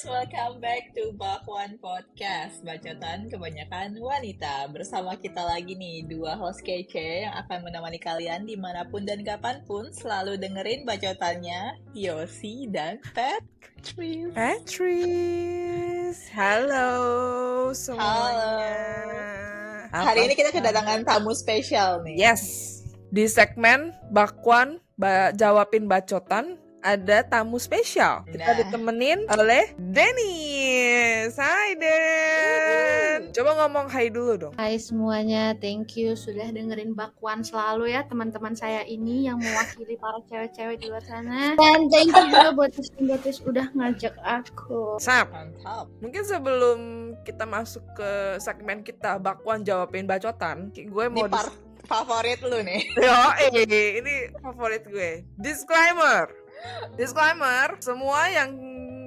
welcome back to Bakwan Podcast, bacotan kebanyakan wanita. Bersama kita lagi nih, dua host kece yang akan menemani kalian dimanapun dan kapanpun. Selalu dengerin bacotannya, Yosi dan Patrice. Halo semuanya. Hari ini kita kedatangan tamu spesial nih. Yes, di segmen Bakwan jawabin bacotan ada tamu spesial. Kita ditemenin oleh Dennis. Hai Den. Coba ngomong hai dulu dong. Hai semuanya, thank you sudah dengerin Bakwan selalu ya teman-teman saya ini yang mewakili para cewek-cewek di luar sana. Dan thank you juga buat Tis udah ngajak aku. Mantap. Mungkin sebelum kita masuk ke segmen kita Bakwan jawabin bacotan, gue mau Ini part favorit lu nih. ini favorit gue. Disclaimer, semua yang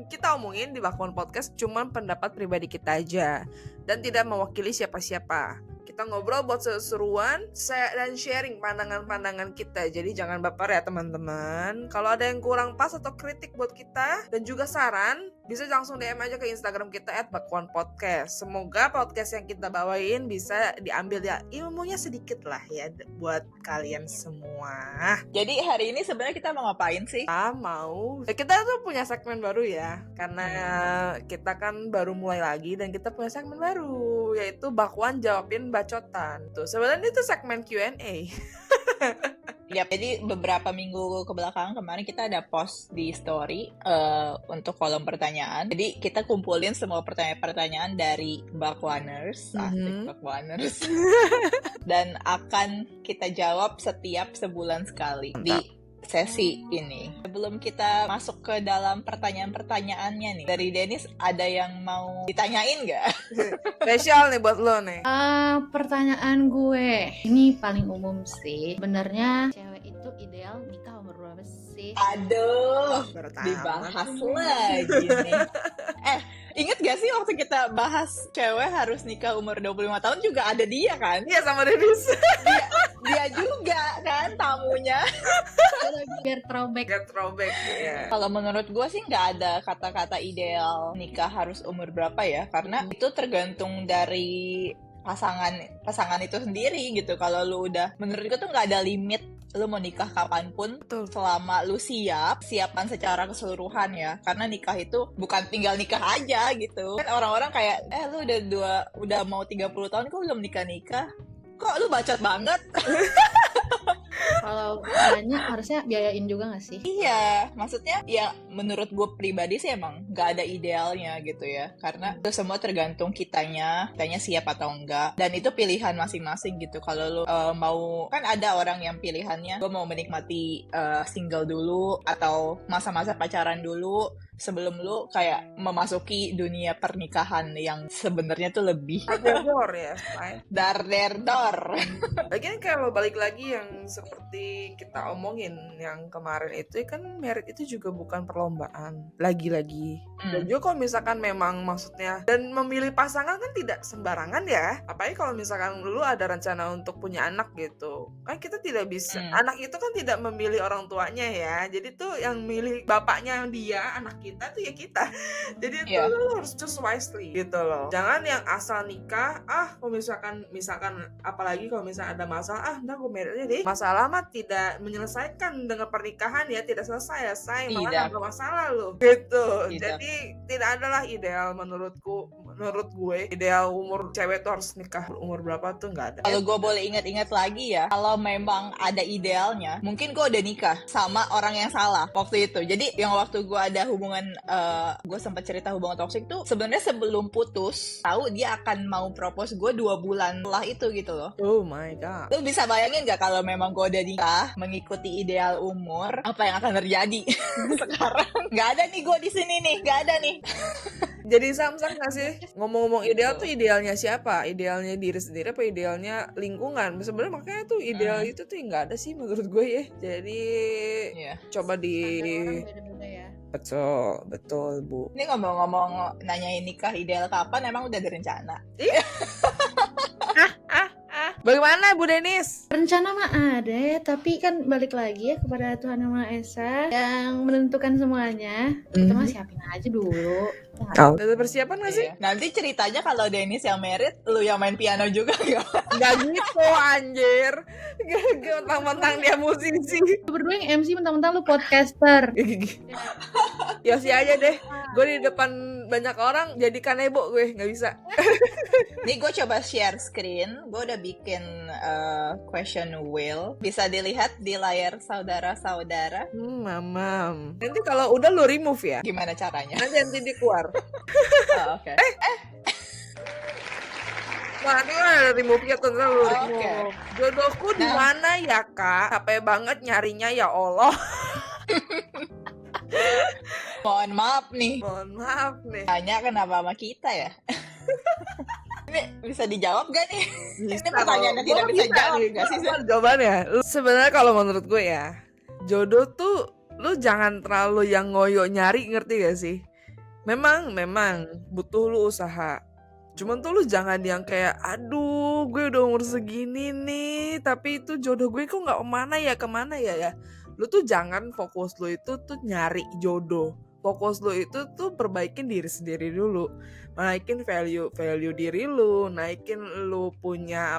kita omongin di Bakwan Podcast cuma pendapat pribadi kita aja dan tidak mewakili siapa-siapa. Kita ngobrol buat seru-seruan dan sharing pandangan-pandangan kita. Jadi jangan baper ya teman-teman. Kalau ada yang kurang pas atau kritik buat kita dan juga saran, bisa langsung DM aja ke Instagram kita @bakwanpodcast. Semoga podcast yang kita bawain bisa diambil ya ilmunya sedikit lah ya buat kalian semua. Jadi hari ini sebenarnya kita mau ngapain sih? Kita tuh punya segmen baru ya. Karena kita kan baru mulai lagi dan kita punya segmen baru yaitu Bakwan jawabin bacotan. Tuh sebenarnya itu segmen Q&A. Ya, jadi beberapa minggu kebelakang kemarin kita ada post di story untuk kolom pertanyaan. Jadi kita kumpulin semua pertanyaan-pertanyaan dari Bakwaners, asik Bakwaners, dan akan kita jawab setiap sebulan sekali di sesi ini. Sebelum kita masuk ke dalam pertanyaan-pertanyaannya nih, dari Dennis ada yang mau ditanyain nggak? Spesial nih buat lo nih. Pertanyaan gue ini paling umum sih. Sebenarnya cewek itu ideal nikah umur berapa sih? Aduh, Pertama. dibahas lagi nih. Ingat gak sih waktu kita bahas cewek harus nikah umur 25 tahun juga ada dia kan? Iya sama Dennis. Dia juga kan tamunya. Biar throwback. Ya. Kalau menurut gue sih nggak ada kata-kata ideal nikah harus umur berapa ya, karena itu tergantung dari pasangan itu sendiri gitu. Kalau lu udah, menurut gue tuh nggak ada limit lu mau nikah kapanpun. Betul. Selama lu siapan secara keseluruhan ya, karena nikah itu bukan tinggal nikah aja gitu kan. Orang-orang kayak lu udah mau 30 tahun kok belum nikah, kok lu bacot banget. Kalau nanya harusnya biayain juga gak sih? Iya, maksudnya ya menurut gue pribadi sih emang gak ada idealnya gitu ya. Karena itu semua tergantung kitanya siap atau enggak. Dan itu pilihan masing-masing gitu. Kalau lu mau, kan ada orang yang pilihannya gue mau menikmati single dulu atau masa-masa pacaran dulu sebelum lu kayak memasuki dunia pernikahan yang sebenarnya tuh lebih Dor ya. dar. Lagian kalau balik lagi yang seperti kita omongin yang kemarin itu kan merit itu juga bukan perlombaan lagi-lagi. Dan juga kalau misalkan memang maksudnya dan memilih pasangan kan tidak sembarangan ya. Apalagi kalau misalkan lu ada rencana untuk punya anak gitu. Kan kita tidak bisa. Anak itu kan tidak memilih orang tuanya ya. Jadi tuh yang milih bapaknya dia, anak kita tuh ya kita. Jadi itu lu harus choose wisely gitu loh. Jangan yang asal nikah, kalau misalkan apalagi kalau misalkan ada masalah, ntar gue married aja deh. Masalah mah tidak menyelesaikan dengan pernikahan ya, tidak selesai malah nambah masalah loh gitu. Jadi tidak adalah ideal menurut gue ideal umur cewek tuh harus nikah umur berapa tuh nggak ada. Kalau gue boleh ingat-ingat lagi ya, kalau memang ada idealnya, mungkin gue udah nikah sama orang yang salah waktu itu. Jadi yang waktu gue ada hubungan, gue sempat cerita hubungan toksik tuh sebenarnya sebelum putus, tahu dia akan mau propose gue 2 bulan setelah itu gitu loh. Oh my god. Lu bisa bayangin gak kalau memang gue udah nikah mengikuti ideal umur, apa yang akan terjadi sekarang? Gak ada nih gue di sini nih, gak ada nih. Jadi samsak gak sih? Ngomong-ngomong ideal tuh idealnya siapa? Idealnya diri sendiri apa idealnya lingkungan? Sebenarnya makanya tuh ideal itu tuh nggak ada sih menurut gue ya. Jadi coba Beda-beda ya. Betul Bu. Ini ngomong-ngomong nanyain nikah ideal kapan, emang udah direncana? Bagaimana Bu Denis? Rencana mah ada ya, tapi kan balik lagi ya kepada Tuhan Yang Maha Esa yang menentukan semuanya. Kita mah siapin aja dulu. Kau udah persiapan gak sih? Iya. Nanti ceritanya kalau Dennis yang merit, lu yang main piano juga ya? Gak gitu anjir. Gak mentang-mentang dia musisi. Lu berdua yang MC, mentang-mentang lu podcaster. Yosi aja deh. Gue di depan banyak orang jadi kanebo gue, gak bisa. Nih gue coba share screen. Gue udah bikin question wheel. Bisa dilihat di layar saudara-saudara. Mamam. Nanti kalau udah lu remove ya. Gimana caranya? Nanti dikeluar. Oh, oke. Wah, ini kan ada remove-nya tuh, lu Oke. remove. Jodohku di mana ya, Kak? Capek banget nyarinya ya Allah. Mohon maaf nih. Mohon maaf nih. Tanya kenapa sama kita ya? Ini bisa dijawab gak nih? Bisa, Ini pertanyaan yang tidak bisa jawab gak sih? Jawabannya. Sebenarnya kalau menurut gue ya, jodoh tuh lu jangan terlalu yang ngoyo nyari, ngerti gak sih? Memang butuh lu usaha. Cuman tuh lu jangan yang kayak, aduh gue udah umur segini nih, tapi itu jodoh gue kok gak kemana ya. Lu tuh jangan fokus lu itu tuh nyari jodoh. Fokus lu itu tuh perbaikin diri sendiri dulu. Naikin value diri lu, naikin lu punya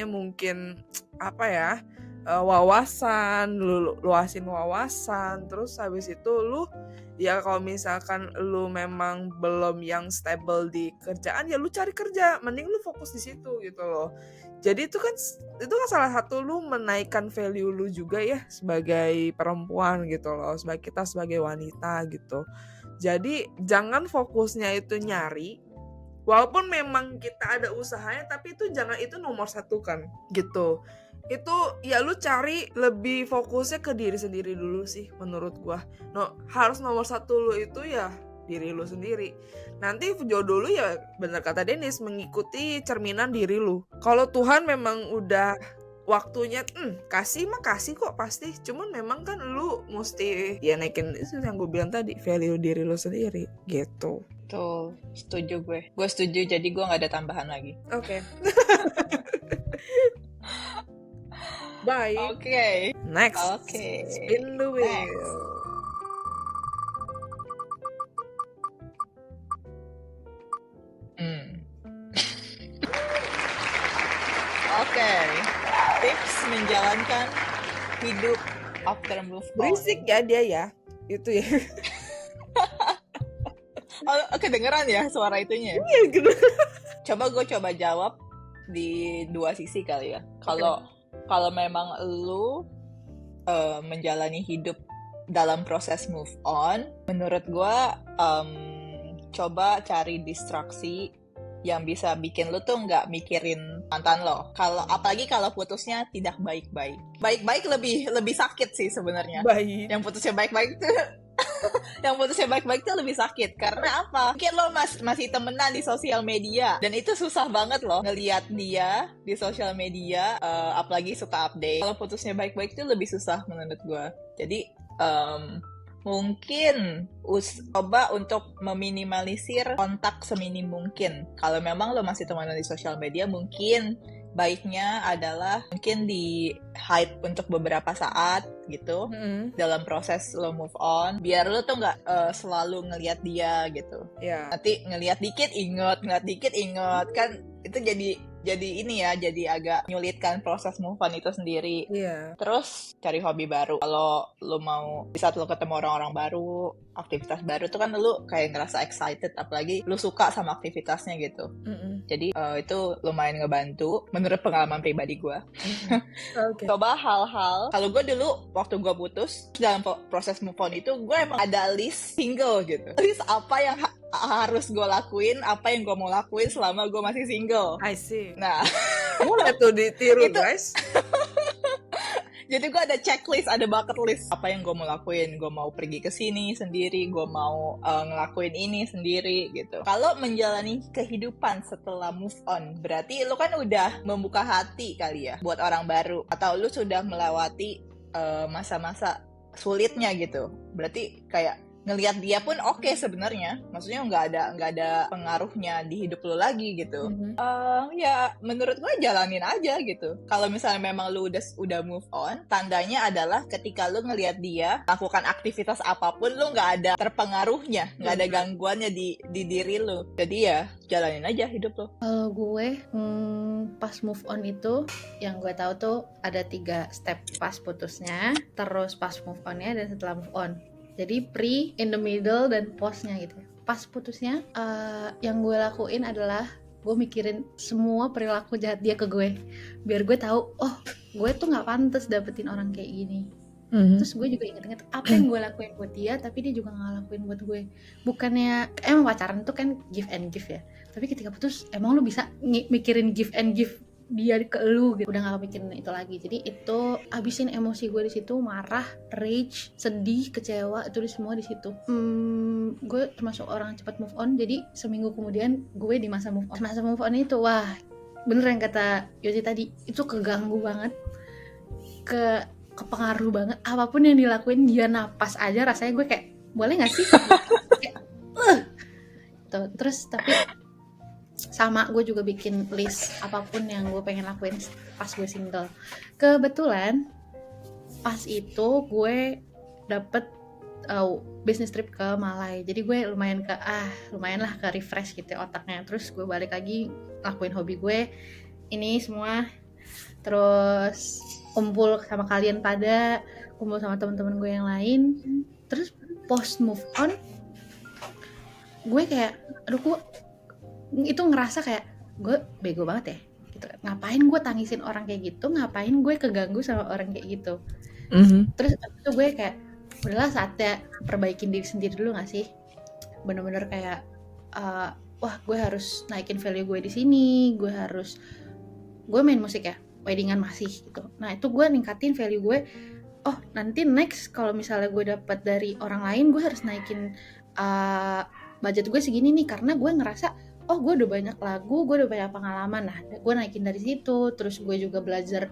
mungkin wawasan, lu luasin wawasan. Terus habis itu lu ya kalau misalkan lu memang belum yang stable di kerjaan, ya lu cari kerja, mending lu fokus di situ gitu loh. Jadi itu kan salah satu lu menaikkan value lu juga ya sebagai perempuan gitu loh, kita sebagai wanita gitu. Jadi jangan fokusnya itu nyari, walaupun memang kita ada usahanya, tapi itu jangan itu nomor satu kan gitu. Itu ya lu cari lebih fokusnya ke diri sendiri dulu sih menurut gua. Harus nomor satu lu itu ya diri lu sendiri. Nanti jodoh lu ya bener kata Dennis, mengikuti cerminan diri lu. Kalau Tuhan memang udah waktunya kasih kok pasti. Cuman memang kan lu mesti ya naikin itu yang gue bilang tadi, value diri lu sendiri gitu. Tuh, setuju gue. Gue setuju, jadi gue gak ada tambahan lagi. Oke. Bye. Oke. Next. Oke. Spin the wheel. Next. Oke. Tips menjalankan hidup after move on. Berisik ya dia ya. Itu ya. Oh, kedengeran ya suara itunya? Iya gitu. Gue coba jawab di dua sisi kali ya. Kalau memang lu menjalani hidup dalam proses move on, menurut gue coba cari distraksi yang bisa bikin lu tuh nggak mikirin mantan lo. Apalagi kalau putusnya tidak baik-baik. Baik-baik lebih sakit sih sebenarnya. Baik. Yang putusnya baik-baik tuh lebih sakit. Karena apa? Mungkin lo masih temenan di sosial media, dan itu susah banget loh ngelihat dia di sosial media, apalagi suka update. Kalau putusnya baik-baik itu lebih susah menurut gue. Jadi mungkin coba untuk meminimalisir kontak seminim mungkin. Kalau memang lo masih temenan di sosial media, mungkin baiknya adalah mungkin di hide untuk beberapa saat gitu dalam proses lo move on, biar lo tuh nggak selalu ngelihat dia gitu. Nanti ngelihat dikit inget kan, itu jadi ini ya, jadi agak menyulitkan proses move on itu sendiri. Terus cari hobi baru. Kalau lo mau, di saat lo ketemu orang-orang baru, aktivitas baru tuh kan lo kayak ngerasa excited, apalagi lo suka sama aktivitasnya gitu. Jadi itu lumayan ngebantu menurut pengalaman pribadi gue. Coba hal-hal, kalau gue dulu waktu gue putus, dalam proses move on itu gue emang ada list single gitu, list apa yang harus gue lakuin, apa yang gue mau lakuin selama gue masih single. I see. Nah, boleh tuh ditiru guys. Jadi gue ada checklist, ada bucket list. Apa yang gue mau lakuin? Gue mau pergi ke sini sendiri, gue mau ngelakuin ini sendiri gitu. Kalau menjalani kehidupan setelah move on, berarti lo kan udah membuka hati kali ya buat orang baru, atau lo sudah melewati masa-masa sulitnya gitu. Berarti kayak ngelihat dia pun oke sebenarnya, maksudnya nggak ada pengaruhnya di hidup lo lagi gitu. Ya menurut gue jalanin aja gitu. Kalau misalnya memang lu udah move on, tandanya adalah ketika lu ngelihat dia lakukan aktivitas apapun, lu nggak ada terpengaruhnya, nggak ada gangguannya di diri lu. Jadi ya jalanin aja hidup lo. Kalau gue pas move on itu yang gue tahu tuh ada 3 step: pas putusnya, terus pas move onnya, dan setelah move on. Jadi pre, in the middle, dan postnya gitu. Pas putusnya, yang gue lakuin adalah gue mikirin semua perilaku jahat dia ke gue, biar gue tahu, oh gue tuh nggak pantas dapetin orang kayak gini. Terus gue juga inget-inget apa yang gue lakuin buat dia, tapi dia juga nggak lakuin buat gue. Bukannya emang pacaran tuh kan give and give ya, tapi ketika putus emang lu bisa mikirin give and give dia ke lu gitu, udah gak mikirin itu lagi. Jadi itu habisin emosi gue di situ, marah, rage, sedih, kecewa, itu semua di situ. Gue termasuk orang cepat move on, jadi seminggu kemudian gue di masa move on. Masa move on itu wah bener yang kata Yosi tadi, itu keganggu banget, kepengaruh banget. Apapun yang dilakuin dia napas aja rasanya gue kayak boleh gak sih kayak, tuh. Terus tapi sama gue juga bikin list apapun yang gue pengen lakuin pas gue single. Kebetulan pas itu gue dapet business trip ke Malai, jadi gue lumayan lah ke refresh gitu otaknya. Terus gue balik lagi lakuin hobi gue ini semua, terus kumpul sama kalian kumpul sama teman-teman gue yang lain. Terus post move on gue kayak aduh, gue itu ngerasa kayak gue bego banget ya gitu. Ngapain gue tangisin orang kayak gitu, ngapain gue keganggu sama orang kayak gitu. Terus itu gue kayak udahlah saatnya perbaikin diri sendiri dulu gak sih. Bener-bener kayak wah gue harus naikin value gue di sini, gue main musik ya, weddingan masih gitu. Nah itu gue ningkatin value gue. Oh nanti next kalau misalnya gue dapat dari orang lain, gue harus naikin budget gue segini nih, karena gue ngerasa oh gue udah banyak lagu, gue udah banyak pengalaman. Nah gue naikin dari situ. Terus gue juga belajar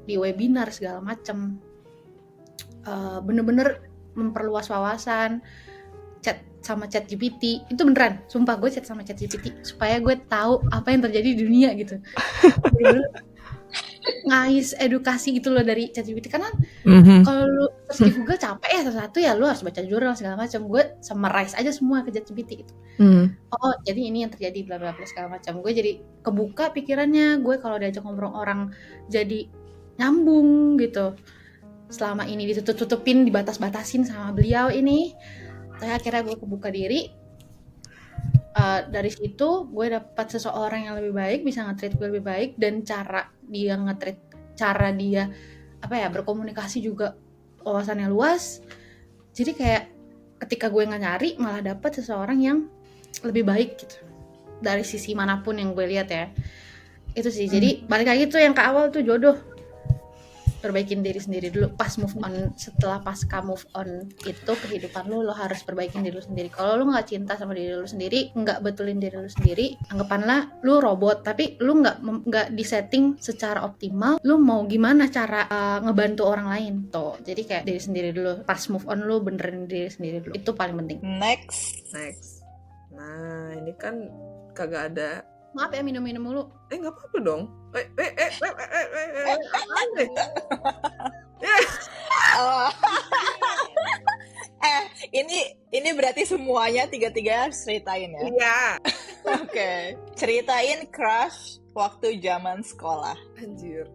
di webinar segala macem, bener-bener memperluas wawasan. Chat sama ChatGPT itu beneran, sumpah gue chat sama ChatGPT supaya gue tahu apa yang terjadi di dunia gitu. Ngais edukasi gitu loh dari ChatGPT, karena kalau lu search di Google capek ya, satu ya lu harus baca jurnal segala macam. Gue summarize aja semua ke ChatGPT gitu. Oh jadi ini yang terjadi bla bla bla segala macam. Gue jadi kebuka pikirannya, gue kalau diajak ngobrol orang jadi nyambung gitu. Selama ini ditutup-tutupin, dibatas-batasin sama beliau ini, saya akhirnya gue kebuka diri. Dari situ gue dapat seseorang yang lebih baik, bisa nge-treat gue lebih baik, dan cara dia nge-treat, cara dia berkomunikasi juga wawasannya luas. Jadi kayak ketika gue nggak nyari, malah dapat seseorang yang lebih baik gitu dari sisi manapun yang gue lihat ya. Itu sih. Jadi balik lagi tuh yang ke awal tuh jodoh. Perbaikin diri sendiri dulu pas move on. Setelah pasca move on itu kehidupan lo harus perbaikin diri lo sendiri. Kalau lo nggak cinta sama diri lo sendiri, nggak betulin diri lo sendiri, anggapanlah lo robot, tapi lo nggak disetting secara optimal. Lo mau gimana cara ngebantu orang lain tuh. Jadi kayak diri sendiri dulu. Pas move on lo benerin diri sendiri dulu. Itu paling penting. Next. Nah ini kan kagak ada. Maaf ya minum-minum mulu. Nggak apa-apa dong. Ini berarti semuanya tiga-tiga ceritain ya? Iya. Oke. Ceritain crush waktu zaman sekolah. Anjir.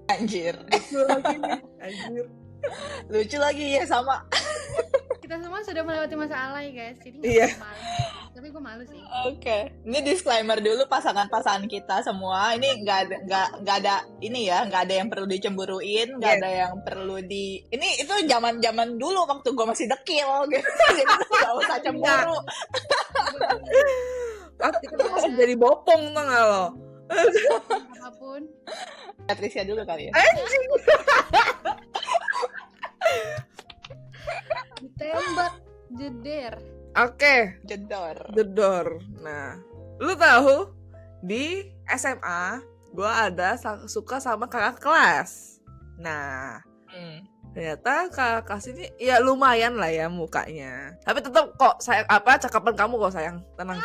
Lucu lagi nih. Anjir. Lucu lagi ya, sama. Kita semua sudah melewati masa alay guys. Jadi iya. Tapi gue malu sih. Oke. Ini disclaimer dulu, pasangan-pasangan kita semua ini nggak ada ini ya, nggak ada yang perlu dicemburuin, nggak ada yang perlu ini itu zaman dulu waktu gue masih dekil gitu. Jadi nggak usah cemburu. Waktu itu masih jadi bopong tuh nggak lo? Apapun. Patricia dulu kali ya. Anjing. Ditembak jeder. Oke. Jedor. Nah, lu tahu di SMA gue ada suka sama kakak kelas. Nah, Ternyata kakak sini ya lumayan lah ya mukanya. Tapi tetap kok sayang, cakapan kamu kok sayang, tenang.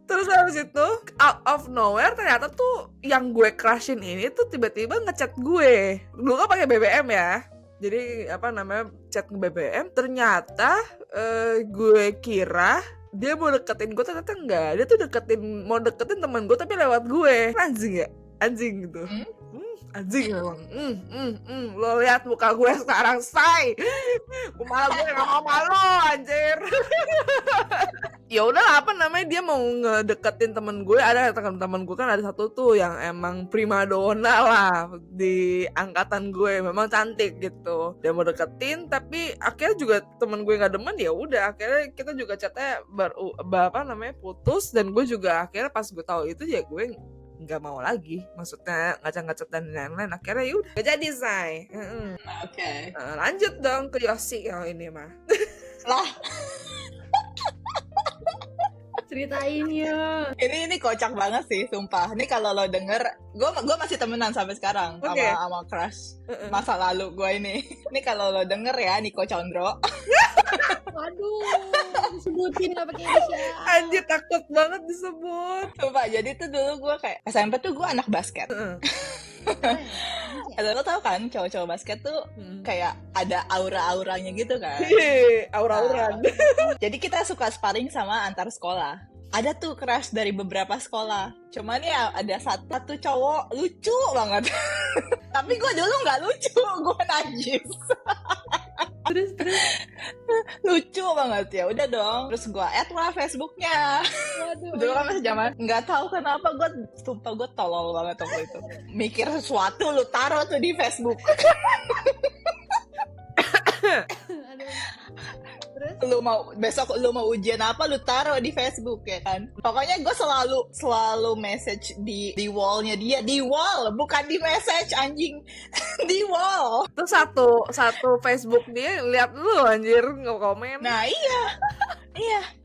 Terus habis itu out of nowhere ternyata tuh yang gue crushin ini tuh tiba-tiba ngechat gue. Dulu kan pakai BBM ya. Jadi chat BBM. Ternyata gue kira dia mau deketin gue, ternyata enggak. Dia tuh mau deketin teman gue tapi lewat gue. Anjing ya? Anjing gitu. Anjing memang. Lo lihat muka gue sekarang, say. Malah gue gak mau malu, anjir. Ya udah dia mau ngedeketin temen gue. Ada teman gue kan ada satu tuh yang emang primadona lah di angkatan gue, memang cantik gitu. Dia mau deketin tapi akhirnya juga temen gue nggak demen. Ya udah akhirnya kita juga chatnya putus. Dan gue juga akhirnya pas gue tahu itu ya gue nggak mau lagi, maksudnya ngacak-ngacak dan lain-lain. Akhirnya yaudah gak jadi, say. Oke. Lanjut dong ke Yosi yang ini mah. Lah, Ceritain ya. ini kocak banget sih, sumpah. Ini kalau lo denger, gue masih temenan sampai sekarang sama crush masa lalu gue ini. Ini kalau lo denger ya, Niko Condro. Waduh, disebutin gak pakai inisial. Anjir, takut banget disebut. Sumpah, jadi tuh dulu gue kayak SMP tuh gue anak basket. Lo tau kan cowok-cowok basket tuh kayak ada aura-auranya gitu kan. Aura-auran. Jadi kita suka sparring sama antar sekolah. Ada tuh crush dari beberapa sekolah. Cuman ya ada satu cowok lucu banget. Tapi gue dulu gak lucu, gue najis. Terus Lucu banget, ya udah dong. Terus gue add lah Facebooknya. waduh. Dulu kan masih zaman nggak tahu kenapa gue tolol banget waktu itu. Mikir sesuatu lu taruh tuh di Facebook. Aduh. Terus Besok lu mau ujian apa lu taruh di Facebook ya kan. Pokoknya gue selalu message di wallnya dia, di wall bukan di message anjing. Di wall. Terus satu Facebook dia lihat lu anjir nge-komen. Nah iya.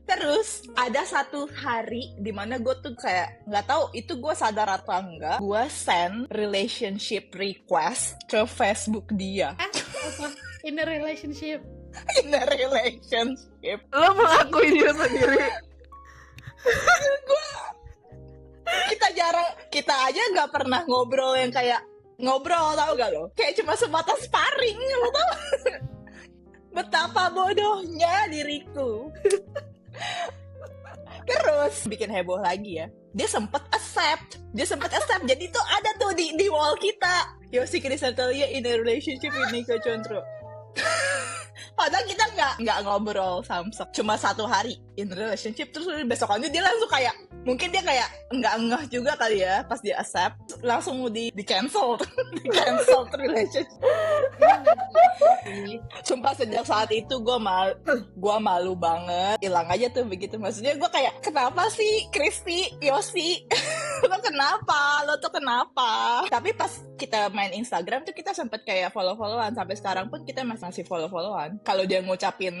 Terus ada satu hari dimana gue tuh kayak nggak tahu itu gue sadar atau enggak, gue send relationship request ke Facebook dia. apa? In a relationship. In a relationship. Lo mengakui dia sendiri. Kita aja nggak pernah ngobrol yang kayak ngobrol, tau gak lo? Kayak cuma sebatas sparring, lo tau? Betapa bodohnya diriku. Terus bikin heboh lagi ya. Dia sempet accept. Jadi tuh ada tuh di wall kita. Yosi Krisantalia in a relationship with Niko Condro. Padahal kita nggak ngobrol samsek, cuma satu hari in relationship. Terus besokannya dia langsung kayak, mungkin dia kayak nggak ngeh juga kali ya, pas dia accept langsung di cancel di cancel relationship. Sumpah sejak saat itu gue malu banget, hilang aja tuh begitu. Maksudnya gue kayak, kenapa sih Kristi, Yosi? Lo tuh kenapa? Tapi pas kita main Instagram tuh kita sempet kayak follow-followan. Sampai sekarang pun kita masih follow-followan. Kalau dia ngucapin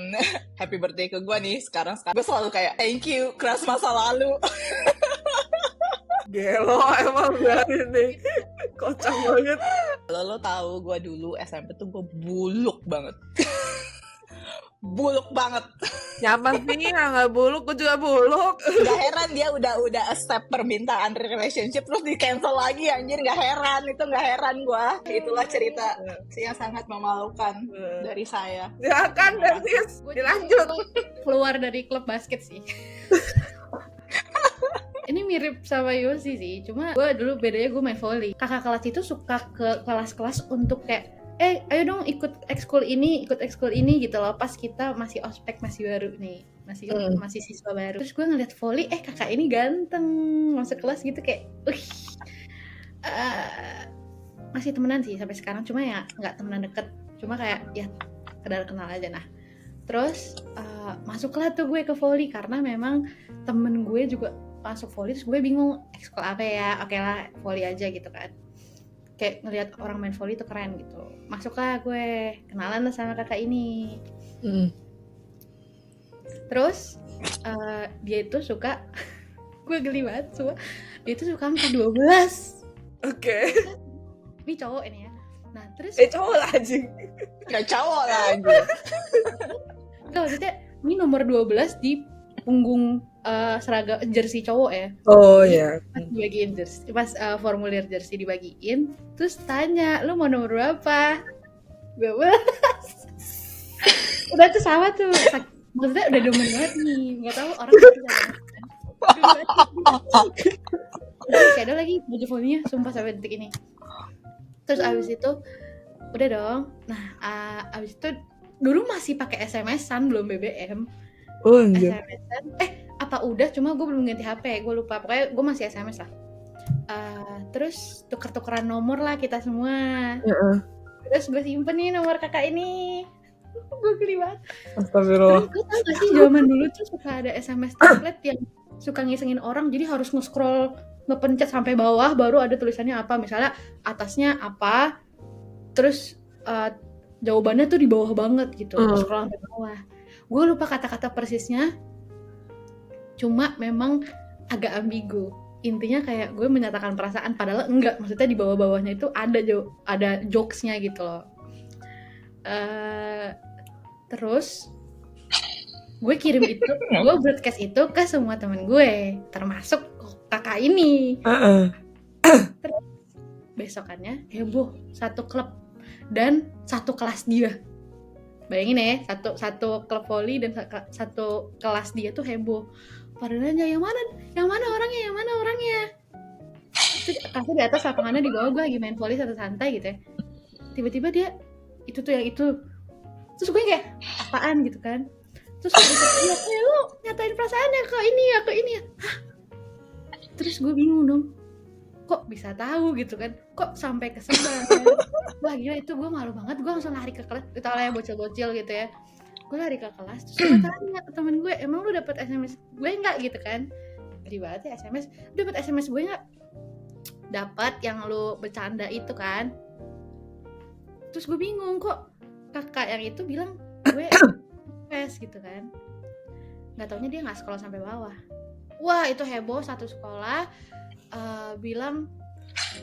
happy birthday ke gue nih sekarang gue selalu kayak thank you crush masa lalu. Gelo emang berarti nih. Kocak banget. Lo tahu gue dulu SMP tuh gue buluk banget. Buluk banget. Siapa sih yang gak buluk? Gue juga buluk. Gak heran dia udah accept permintaan relationship terus di cancel lagi, anjir. Gak heran gue. Itulah cerita yang sangat memalukan dari saya. Ya kan, Sis. Dilanjut. Keluar dari klub basket sih. Ini mirip sama Yosi sih, cuma gue dulu bedanya gue main volley. Kakak kelas itu suka ke kelas-kelas untuk kayak ayo dong ikut ekskul ini gitu loh. Pas kita masih ospek, masih baru nih, masih siswa baru. Terus gue ngeliat volley, kakak ini ganteng, masuk kelas gitu kayak masih temenan sih sampai sekarang, cuma ya nggak temenan deket, cuma kayak ya sekedar kenal aja. Nah terus masuklah tuh gue ke volley karena memang temen gue juga masuk volley. Terus gue bingung ekskul apa ya, oke lah volley aja gitu kan, kayak ngelihat orang main volley itu keren gitu. Masuklah gue, kenalan lah sama kakak ini. Terus dia itu suka Gue geli banget semua. Dia tuh suka angka 12. Oke. Ini cowok ini ya. Nah terus Cowok lah anjing. Nggak cowok lah anjir. Enggak, maksudnya ini nomor 12 di punggung seragam jersey cowok ya. Oh ya. Pas dibagiin jersey, pas formulir jersey dibagiin, terus tanya, lu mau nomor berapa? 12. Udah tuh sama tuh. Maksudnya udah demen banget nih. Nggak tahu orang pasti kayak ada lagi baju folinya, sumpah sampai detik ini. Terus abis itu udah dong. Nah, abis itu dulu masih pakai SMS-an, belum BBM. Oh anjir. SMS-an. Apa udah? Cuma gue belum ganti HP. Gue lupa. Pokoknya gue masih SMS lah. Terus tuker-tukeran nomor lah kita semua. Terus gue simpen nih nomor kakak ini. Gue geli banget. Astagfirullah. Terus gue tau gak sih zaman dulu tuh suka ada SMS template yang suka ngisengin orang. Jadi harus nge-scroll, ngepencet sampai bawah baru ada tulisannya apa. Misalnya atasnya apa, terus jawabannya tuh di bawah banget gitu. Scroll sampai bawah. Gue lupa kata-kata persisnya. Cuma memang agak ambigu. Intinya kayak gue menyatakan perasaan, padahal enggak. Maksudnya di bawah-bawahnya itu ada jokesnya gitu loh. Terus gue kirim itu, gue broadcast itu ke semua temen gue, termasuk kakak ini. Terus besokannya heboh, satu klub dan satu kelas dia. Bayangin ya, satu klub voli dan satu kelas dia tuh heboh. Padahal nanya yang mana orangnya. Terus kasih di atas lapangannya, di bawah gue lagi main voli santai gitu ya. Tiba-tiba dia itu tuh yang itu. Terus gue kayak apaan gitu kan. Terus gue bilang, lu nyatain perasaannya ke ini ya. Hah? Terus gue bingung dong. Kok bisa tahu gitu kan? Kok sampai kesebar? Wah gila, itu gue malu banget. Gue langsung lari ke kelas. Kita lah ya bocil-bocil gitu ya. Gue lari ke kelas, terus gue tanya ke temen gue, emang lu dapet SMS gue nggak gitu kan? Jadi banget ya SMS, dapet SMS gue nggak? Dapat yang lu bercanda itu kan? Terus gue bingung, kok kakak yang itu bilang gue SMS gitu kan? Nggak taunya dia nggak scroll sampai bawah. Wah itu heboh satu sekolah, bilang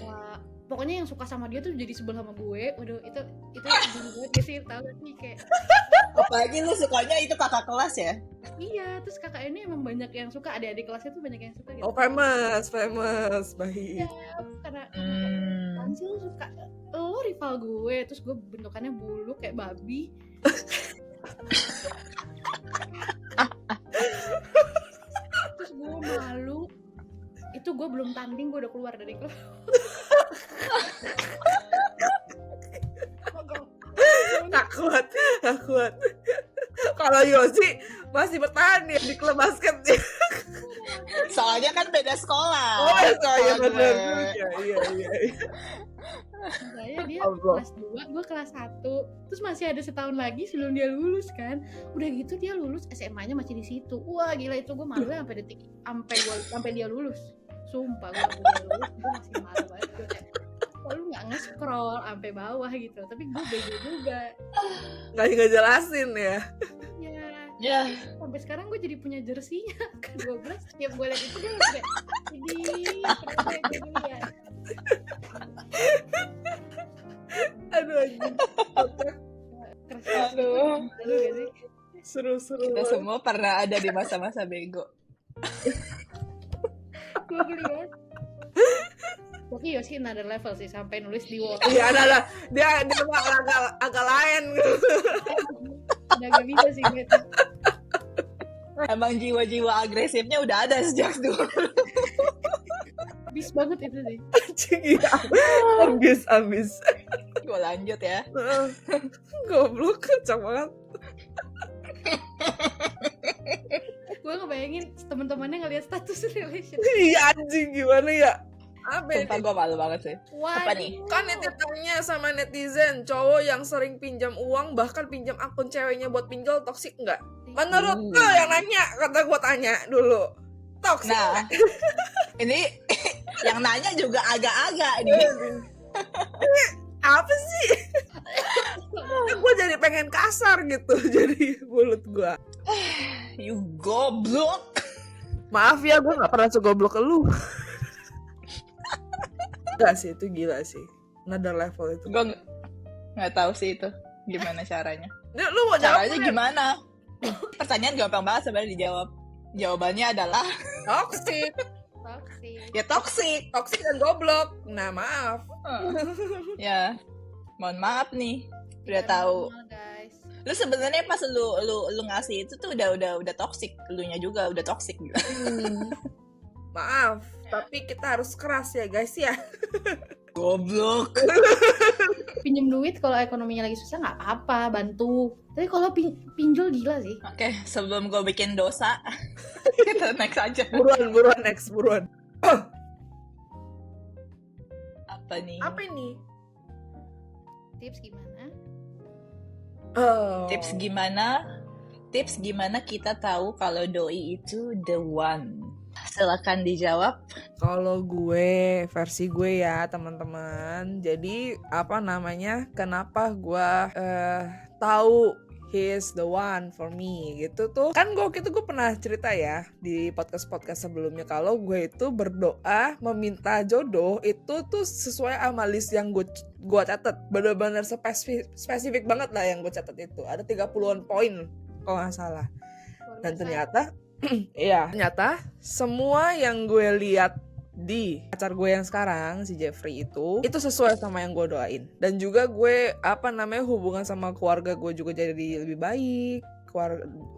wah, pokoknya yang suka sama dia tuh jadi sebel sama gue. Waduh itu gue gak sih, tau gak sih kayak. Apalagi lu sukanya itu kakak kelas ya? Iya, terus kakak ini emang banyak yang suka, adik-adik kelasnya tuh banyak yang suka gitu. Oh famous, baik. Iya, karena sih lu suka, lo rival gue, terus gue bentukannya bulu kayak babi. Terus gue malu, itu gue belum tanding, gue udah keluar dari klub. Gak kuat. Kalau Yosi masih bertahan ya di klub basket. Soalnya kan beda sekolah. Oh iya benar. Iya. Saya dia kelas 2, gue kelas 1. Terus masih ada setahun lagi sebelum dia lulus kan. Udah gitu dia lulus, SMA-nya masih di situ. Wah gila, itu gue malu sampai dia lulus. Sumpah gue lulus, gue masih malu banget. Gue kayak, kok lu nggak nge-scroll sampai bawah gitu? Tapi gue bego juga. Nggak jelasin ya. Ya. Sampai sekarang gue jadi punya jersinya ke 12. Setiap gue liat itu gue kayak, ini keren gue liat. Aduh anjing. Aduh. Seru. Kita semua pernah ada di masa-masa bego. Gue geli banget. Tapi Yosi another level sih, sampai nulis di wall. Iya ada. Dia agak lain gitu. Udah gak bisa sih gitu. Emang jiwa-jiwa agresifnya udah ada sejak dulu. Habis banget itu sih. Abis. Gue lanjut ya. Goblok, kacau banget. Gue ngebayangin teman-temannya ngeliat status relation. Iya anjing, gimana ya? Sumpah gue malu banget sih. Apa nih? Kan ditanya sama netizen, cowok yang sering pinjam uang, bahkan pinjam akun ceweknya buat pinjol, toksik nggak? Menurut lo yang nanya, kata gue tanya dulu, toksik. Nah, ini yang nanya juga agak-agak nih. Apa sih? Gue jadi pengen kasar gitu, jadi mulut gue. You goblok. Maaf ya, gue nggak pernah segoblok lu. Enggak sih, itu gila sih. Another level itu. Gue nggak tahu sih itu gimana caranya. Lu mau jawab Caranya gimana? Pertanyaan gampang banget sebenarnya dijawab. Jawabannya adalah toxic. ya toxic. Toxic dan goblok. Nah, maaf. Ya, mohon maaf nih. Udah tahu. Guys. Lu sebenarnya pas lu ngasih itu tuh udah toxic, elunya juga udah toxic gitu. Maaf, tapi kita harus keras ya guys ya. Goblok. Pinjem duit kalau ekonominya lagi susah nggak apa-apa, bantu. Tapi kalau pinjol gila sih. Oke, sebelum gue bikin dosa, kita next aja. Buruan next, buruan. Apa nih? Apa ini? Tips gimana? Tips gimana kita tahu kalau doi itu the one? Silakan dijawab. Kalau gue, versi gue ya teman-teman. Jadi apa namanya? Kenapa gue tahu he's the one for me gitu tuh. Kan gue waktu itu gue pernah cerita ya di podcast sebelumnya kalau gue itu berdoa meminta jodoh itu tuh sesuai sama list yang gue catat. Bener-bener spesifik banget lah yang gue catat itu. Ada 30-an poin kalau nggak salah. Dan ternyata ternyata semua yang gue lihat di pacar gue yang sekarang si Jeffrey itu sesuai sama yang gue doain. Dan juga gue hubungan sama keluarga gue juga jadi lebih baik,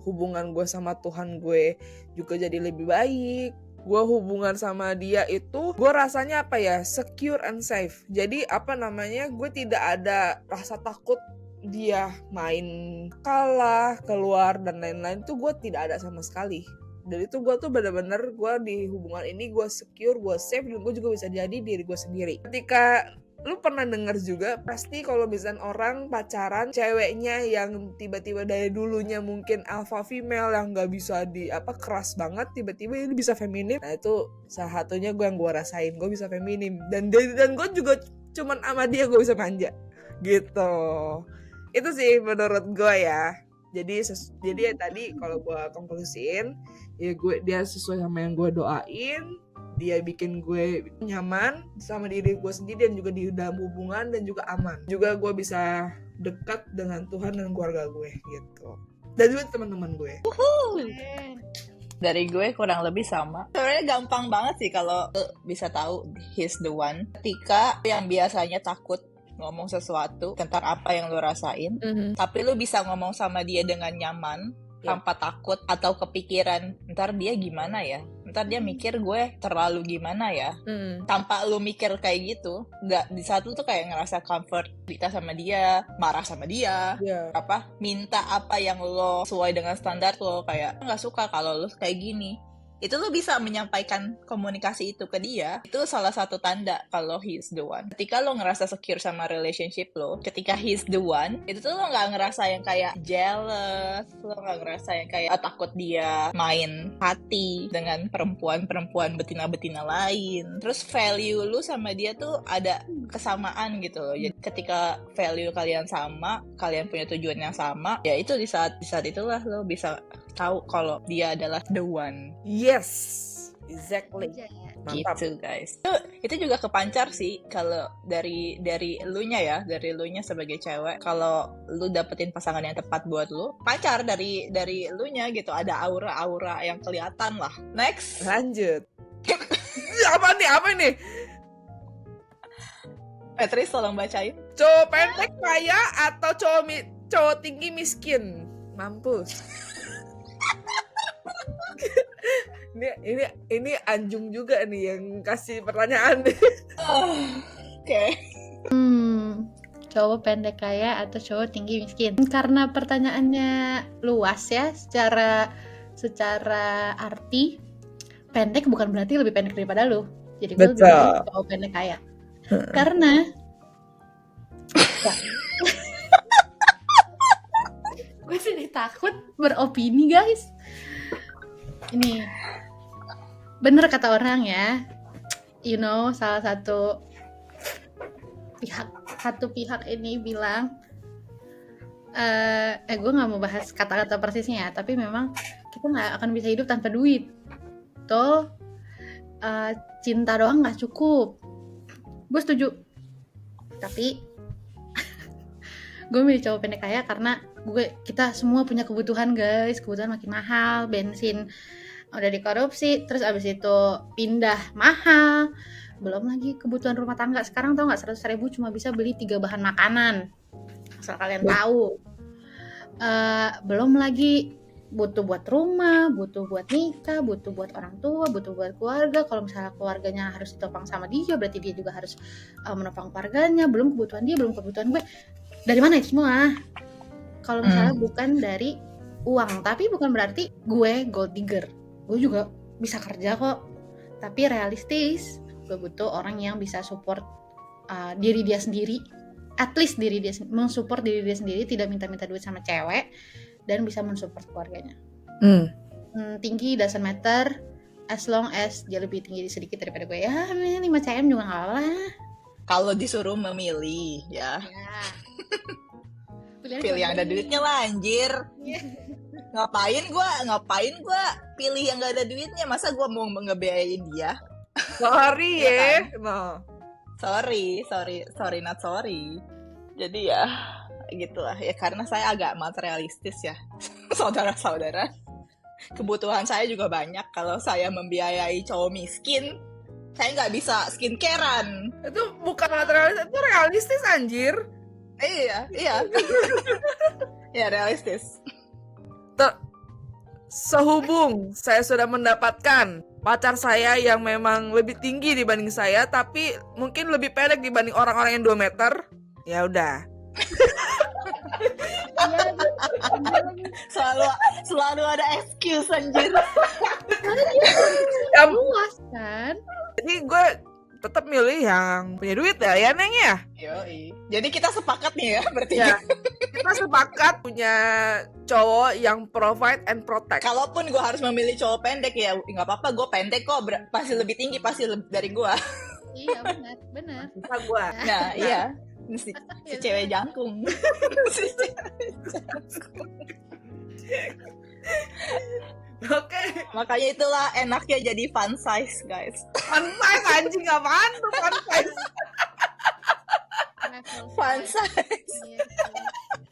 hubungan gue sama Tuhan gue juga jadi lebih baik. Gue hubungan sama dia itu gue rasanya secure and safe. Jadi gue tidak ada rasa takut dia main kalah, keluar dan lain-lain tuh gue tidak ada sama sekali. Dan itu gue tuh bener-bener gue di hubungan ini gue secure, gue safe, dan gue juga bisa jadi diri gue sendiri. Ketika lu pernah denger juga pasti kalau misalnya orang pacaran ceweknya yang tiba-tiba dari dulunya mungkin alpha female yang nggak bisa keras banget, tiba-tiba ini bisa feminim. Nah itu salah satunya gue yang gue rasain, gue bisa feminim dan gue juga cuman sama dia gue bisa manja gitu. Itu sih menurut gue ya. Jadi ya tadi kalau gue konklusiin ya dia sesuai sama yang gue doain, dia bikin gue nyaman sama diri gue sendiri dan juga di dalam hubungan dan juga aman. Juga gue bisa dekat dengan Tuhan dan keluarga gue gitu. Dan juga teman-teman gue. Dari gue kurang lebih sama. Sebenarnya gampang banget sih kalau bisa tahu he's the one. Ketika yang biasanya takut ngomong sesuatu tentang apa yang lo rasain, tapi lo bisa ngomong sama dia dengan nyaman, tanpa takut atau kepikiran ntar dia gimana ya, ntar dia mikir gue terlalu gimana ya, tanpa lo mikir kayak gitu. Nggak, di saat lo tuh kayak ngerasa comfort, cerita sama dia, marah sama dia, minta apa yang lo sesuai dengan standar lo, kayak nggak suka kalau lo kayak gini. Itu lo bisa menyampaikan komunikasi itu ke dia. Itu salah satu tanda kalau he's the one. Ketika lo ngerasa secure sama relationship lo, ketika he's the one, itu tuh lo gak ngerasa yang kayak jealous, lo gak ngerasa yang kayak takut dia main hati dengan perempuan betina-betina lain. Terus value lo sama dia tuh ada kesamaan gitu loh. Jadi ketika value kalian sama, kalian punya tujuan yang sama, ya itu di saat itulah lo bisa tahu kalau dia adalah the one. Yes, exactly. Mantap. Gitu guys. Itu juga kepancar sih kalau dari elunya ya, dari elunya sebagai cewek. Kalau lu dapetin pasangan yang tepat buat lu, pancar dari elunya gitu. Ada aura yang kelihatan lah. Next. Lanjut. Apa nih? Petris tolong bacain. Cowok pendek kaya atau cowok tinggi miskin? Mampus. Ini Anjung juga nih yang kasih pertanyaan. Oke. Cowok pendek kaya atau cowok tinggi miskin? Karena pertanyaannya luas ya, secara arti pendek bukan berarti lebih pendek daripada lu. Jadi gue lebih pilih cowok pendek kaya. Karena gue jadi takut beropini guys. Ini bener kata orang ya, salah satu pihak ini bilang, gue nggak mau bahas kata-kata persisnya ya, tapi memang kita nggak akan bisa hidup tanpa duit. itu cinta doang nggak cukup. Gue setuju. Tapi gue milih cowok pendek kaya karena kita semua punya kebutuhan guys. Kebutuhan makin mahal, bensin udah dikorupsi, terus abis itu pindah mahal, belum lagi kebutuhan rumah tangga. Sekarang tau nggak 100.000 cuma bisa beli 3 bahan makanan, asal kalian tahu. Belum lagi butuh buat rumah, butuh buat nikah, butuh buat orang tua, butuh buat keluarga. Kalau misalnya keluarganya harus ditopang sama dia, berarti dia juga harus menopang keluarganya. Belum kebutuhan dia, belum kebutuhan gue. Dari mana itu semua? Kalau misalnya bukan dari uang. Tapi bukan berarti gue gold digger. Gue juga bisa kerja kok. Tapi realistis, gue butuh orang yang bisa support diri dia sendiri. At least mensupport diri dia sendiri, tidak minta-minta duit sama cewek, dan bisa mensupport keluarganya. Tinggi doesn't matter, as long as dia lebih tinggi sedikit daripada gue. Ya 5 cm juga gak apa-apa. Kalau disuruh memilih ya. Pilih yang ada duitnya lah anjir. Ngapain gue pilih yang gak ada duitnya? Masa gue mau ngebiayain dia? Sorry ya. No. Sorry, not sorry. Jadi ya gitulah ya, karena saya agak materialistis ya. Saudara-saudara, kebutuhan saya juga banyak. Kalau saya membiayai cowok miskin, saya nggak bisa skincarean. Itu bukan materialistis, itu realistis anjir. Iya. Ya realistis. Sehubung saya sudah mendapatkan pacar saya yang memang lebih tinggi dibanding saya, tapi mungkin lebih pendek dibanding orang-orang yang 2 meter, ya udah. selalu ada excuse anjir. Ya luas kan. Jadi gue tetap milih yang punya duit ya Neng ya. Yoi. Jadi kita sepakat nih ya berarti. Ya. Kita sepakat punya cowok yang provide and protect. Kalaupun gue harus memilih cowok pendek ya nggak apa-apa, gue pendek kok, pasti lebih tinggi, pasti dari gue. Iya benar. Bisa gue. Nah iya. Si cewek jangkung. Oke. Makanya itulah enaknya jadi fun size guys. Fun size anjing, apaan tuh fun size? Fun size.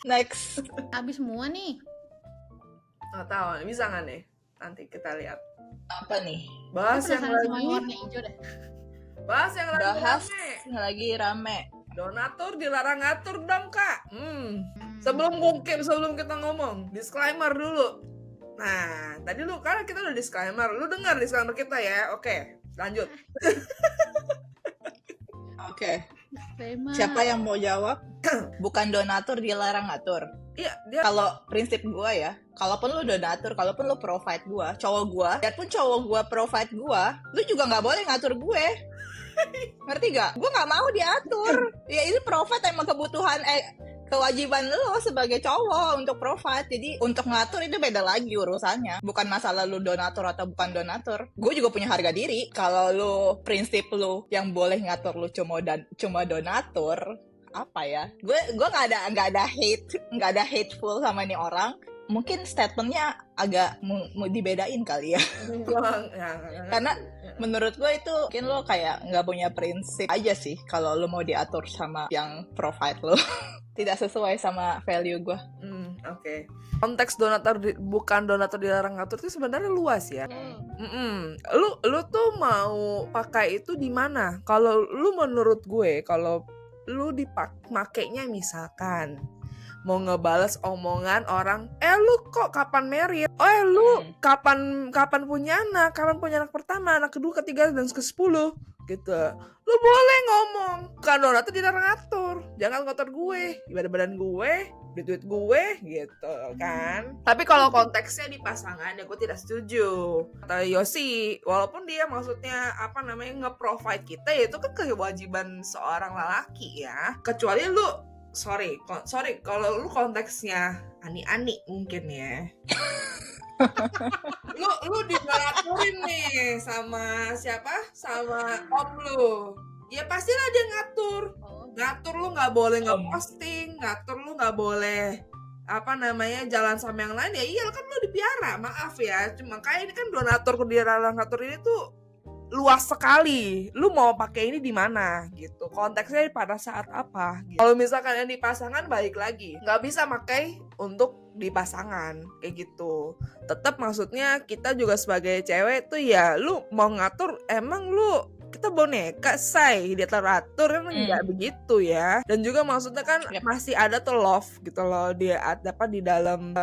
Next. Habis semua nih. Nggak tahu, bisa nggak nih? Nanti kita lihat. Apa nih? Bahas yang lagi warna hijau deh. Bahas yang lagi rame. Donatur dilarang ngatur dong kak. Sebelum kita ngomong, disclaimer dulu. Nah, tadi karena kita udah disclaimer, lu dengar disclaimer kita ya. Oke, lanjut. Oke. Siapa yang mau jawab? Bukan donatur dilarang ngatur. Iya, kalau prinsip gue ya, kalaupun lu donatur, kalaupun lu provide gue, cowok gue, biarpun cowok gue provide gue, lu juga nggak boleh ngatur gue. Ngerti gak? Gue nggak mau diatur. Ya ini provide emang kebutuhan kewajiban lo sebagai cowok untuk provide. Jadi untuk ngatur itu beda lagi urusannya. Bukan masalah lu donatur atau bukan donatur. Gue juga punya harga diri. Kalau lu prinsip lu yang boleh ngatur lu cuma donatur, apa ya? Gue nggak ada hateful sama nih orang. Mungkin statementnya agak mau dibedain kali ya. Karena menurut gue itu mungkin lo kayak nggak punya prinsip aja sih kalau lo mau diatur sama yang provide lo. Tidak sesuai sama value gue. Oke. Konteks donatur bukan donatur dilarang ngatur itu sebenarnya luas ya. Lu tuh mau pakai itu di mana? Kalau lu menurut gue, kalau lu makainya misalkan mau ngebales omongan orang, lu kok kapan married? Lu kapan punya anak? Kapan punya anak pertama, anak kedua, ketiga, dan ke-10 gitu. Lu boleh ngomong, bukan donatur dilarang ngatur. Jangan ngotor gue, ibadah badan gue, duit gue gitu kan. Tapi kalau konteksnya di pasangan ya gue tidak setuju. Kata Yosi, walaupun dia maksudnya nge-provide kita, ya itu kan kewajiban seorang lelaki ya. Kecuali lu sorry kalau lu konteksnya ani-ani mungkin ya. lu dibaraturin nih sama siapa? Sama om lu. Ya pastilah dia ngatur. Ngatur lu nggak boleh nge-posting, ngatur lu nggak boleh jalan sama yang lain, ya iya kan lo dipiara, maaf ya. Cuma kayak ini kan donatur ke dia ngatur ini tuh luas sekali. Lu mau pakai ini di mana gitu, konteksnya pada saat apa gitu. Kalau misalkan yang di pasangan, balik lagi nggak bisa pakai untuk di pasangan kayak gitu. Tetap maksudnya kita juga sebagai cewek tuh ya, lu mau ngatur emang lu kita boneka say dia teratur, emang nggak begitu ya. Dan juga maksudnya kan masih ada tuh love gitu loh, dia dapat di dalam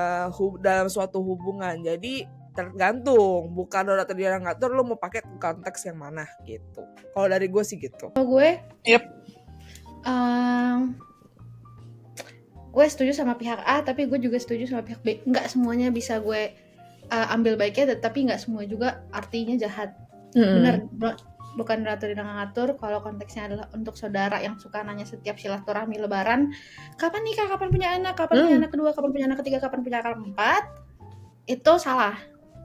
dalam suatu hubungan. Jadi tergantung, bukan donatur dia ngatur, lu mau pakai konteks yang mana gitu. Kalau dari gue sih gitu. Kalau gue gue setuju sama pihak A, tapi gue juga setuju sama pihak B. Nggak semuanya bisa gue ambil baiknya, tapi nggak semua juga artinya jahat. Bener, bukan donatur dan ngatur. Kalau konteksnya adalah untuk saudara yang suka nanya setiap silaturahmi lebaran, kapan nikah, kapan punya anak, kapan punya anak kedua, kapan punya anak ketiga, kapan punya anak keempat, itu salah.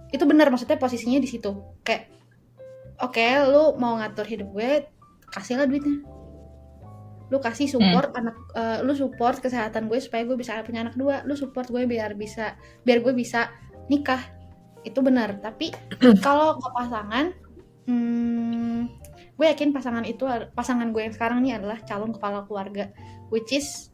Itu benar, maksudnya posisinya di situ. Kayak, oke, lu mau ngatur hidup gue, kasihlah duitnya. Lu kasih support lu support kesehatan gue supaya gue bisa punya anak kedua, lu support gue biar gue bisa nikah. Itu benar. Tapi kalau ke pasangan, gue yakin pasangan gue yang sekarang ini adalah calon kepala keluarga, which is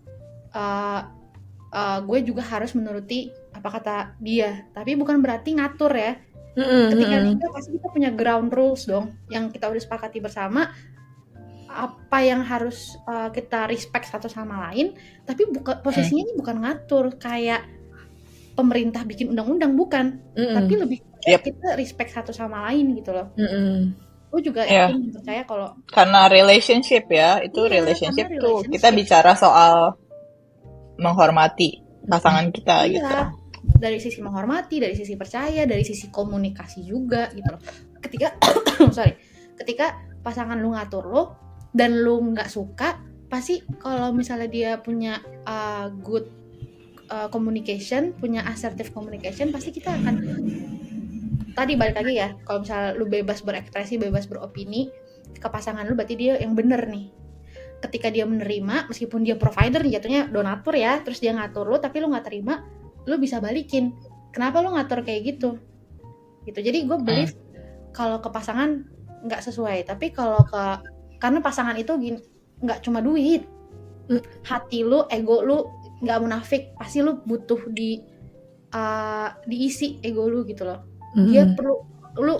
gue juga harus menuruti apa kata dia, tapi bukan berarti ngatur ya. Ketika nikah pasti kita punya ground rules dong, yang kita udah sepakati bersama, apa yang harus kita respect satu sama lain. Tapi posisinya ini bukan ngatur kayak pemerintah bikin undang-undang, bukan. Tapi lebih kita respect satu sama lain gitu loh. Gue juga yakin percaya kalau karena relationship ya, itu relationship tuh kita bicara soal menghormati pasangan kita gitu. Dari sisi menghormati, dari sisi percaya, dari sisi komunikasi juga gitu loh. Ketika pasangan lu ngatur lo dan lu nggak suka, pasti kalau misalnya dia punya good communication, punya assertive communication, pasti kita akan, tadi balik lagi ya, kalau misalnya lu bebas berekspresi, bebas beropini ke pasangan lu, berarti dia yang bener nih. Ketika dia menerima, meskipun dia provider nih, jatuhnya donatur ya, terus dia ngatur lu tapi lu nggak terima, lu bisa balikin, kenapa lu ngatur kayak gitu. Jadi gue believe kalau ke pasangan nggak sesuai. Tapi kalau karena pasangan itu nggak cuma duit, hati lu, ego lu nggak munafik, pasti lu butuh diisi ego lu gitu loh. Dia perlu,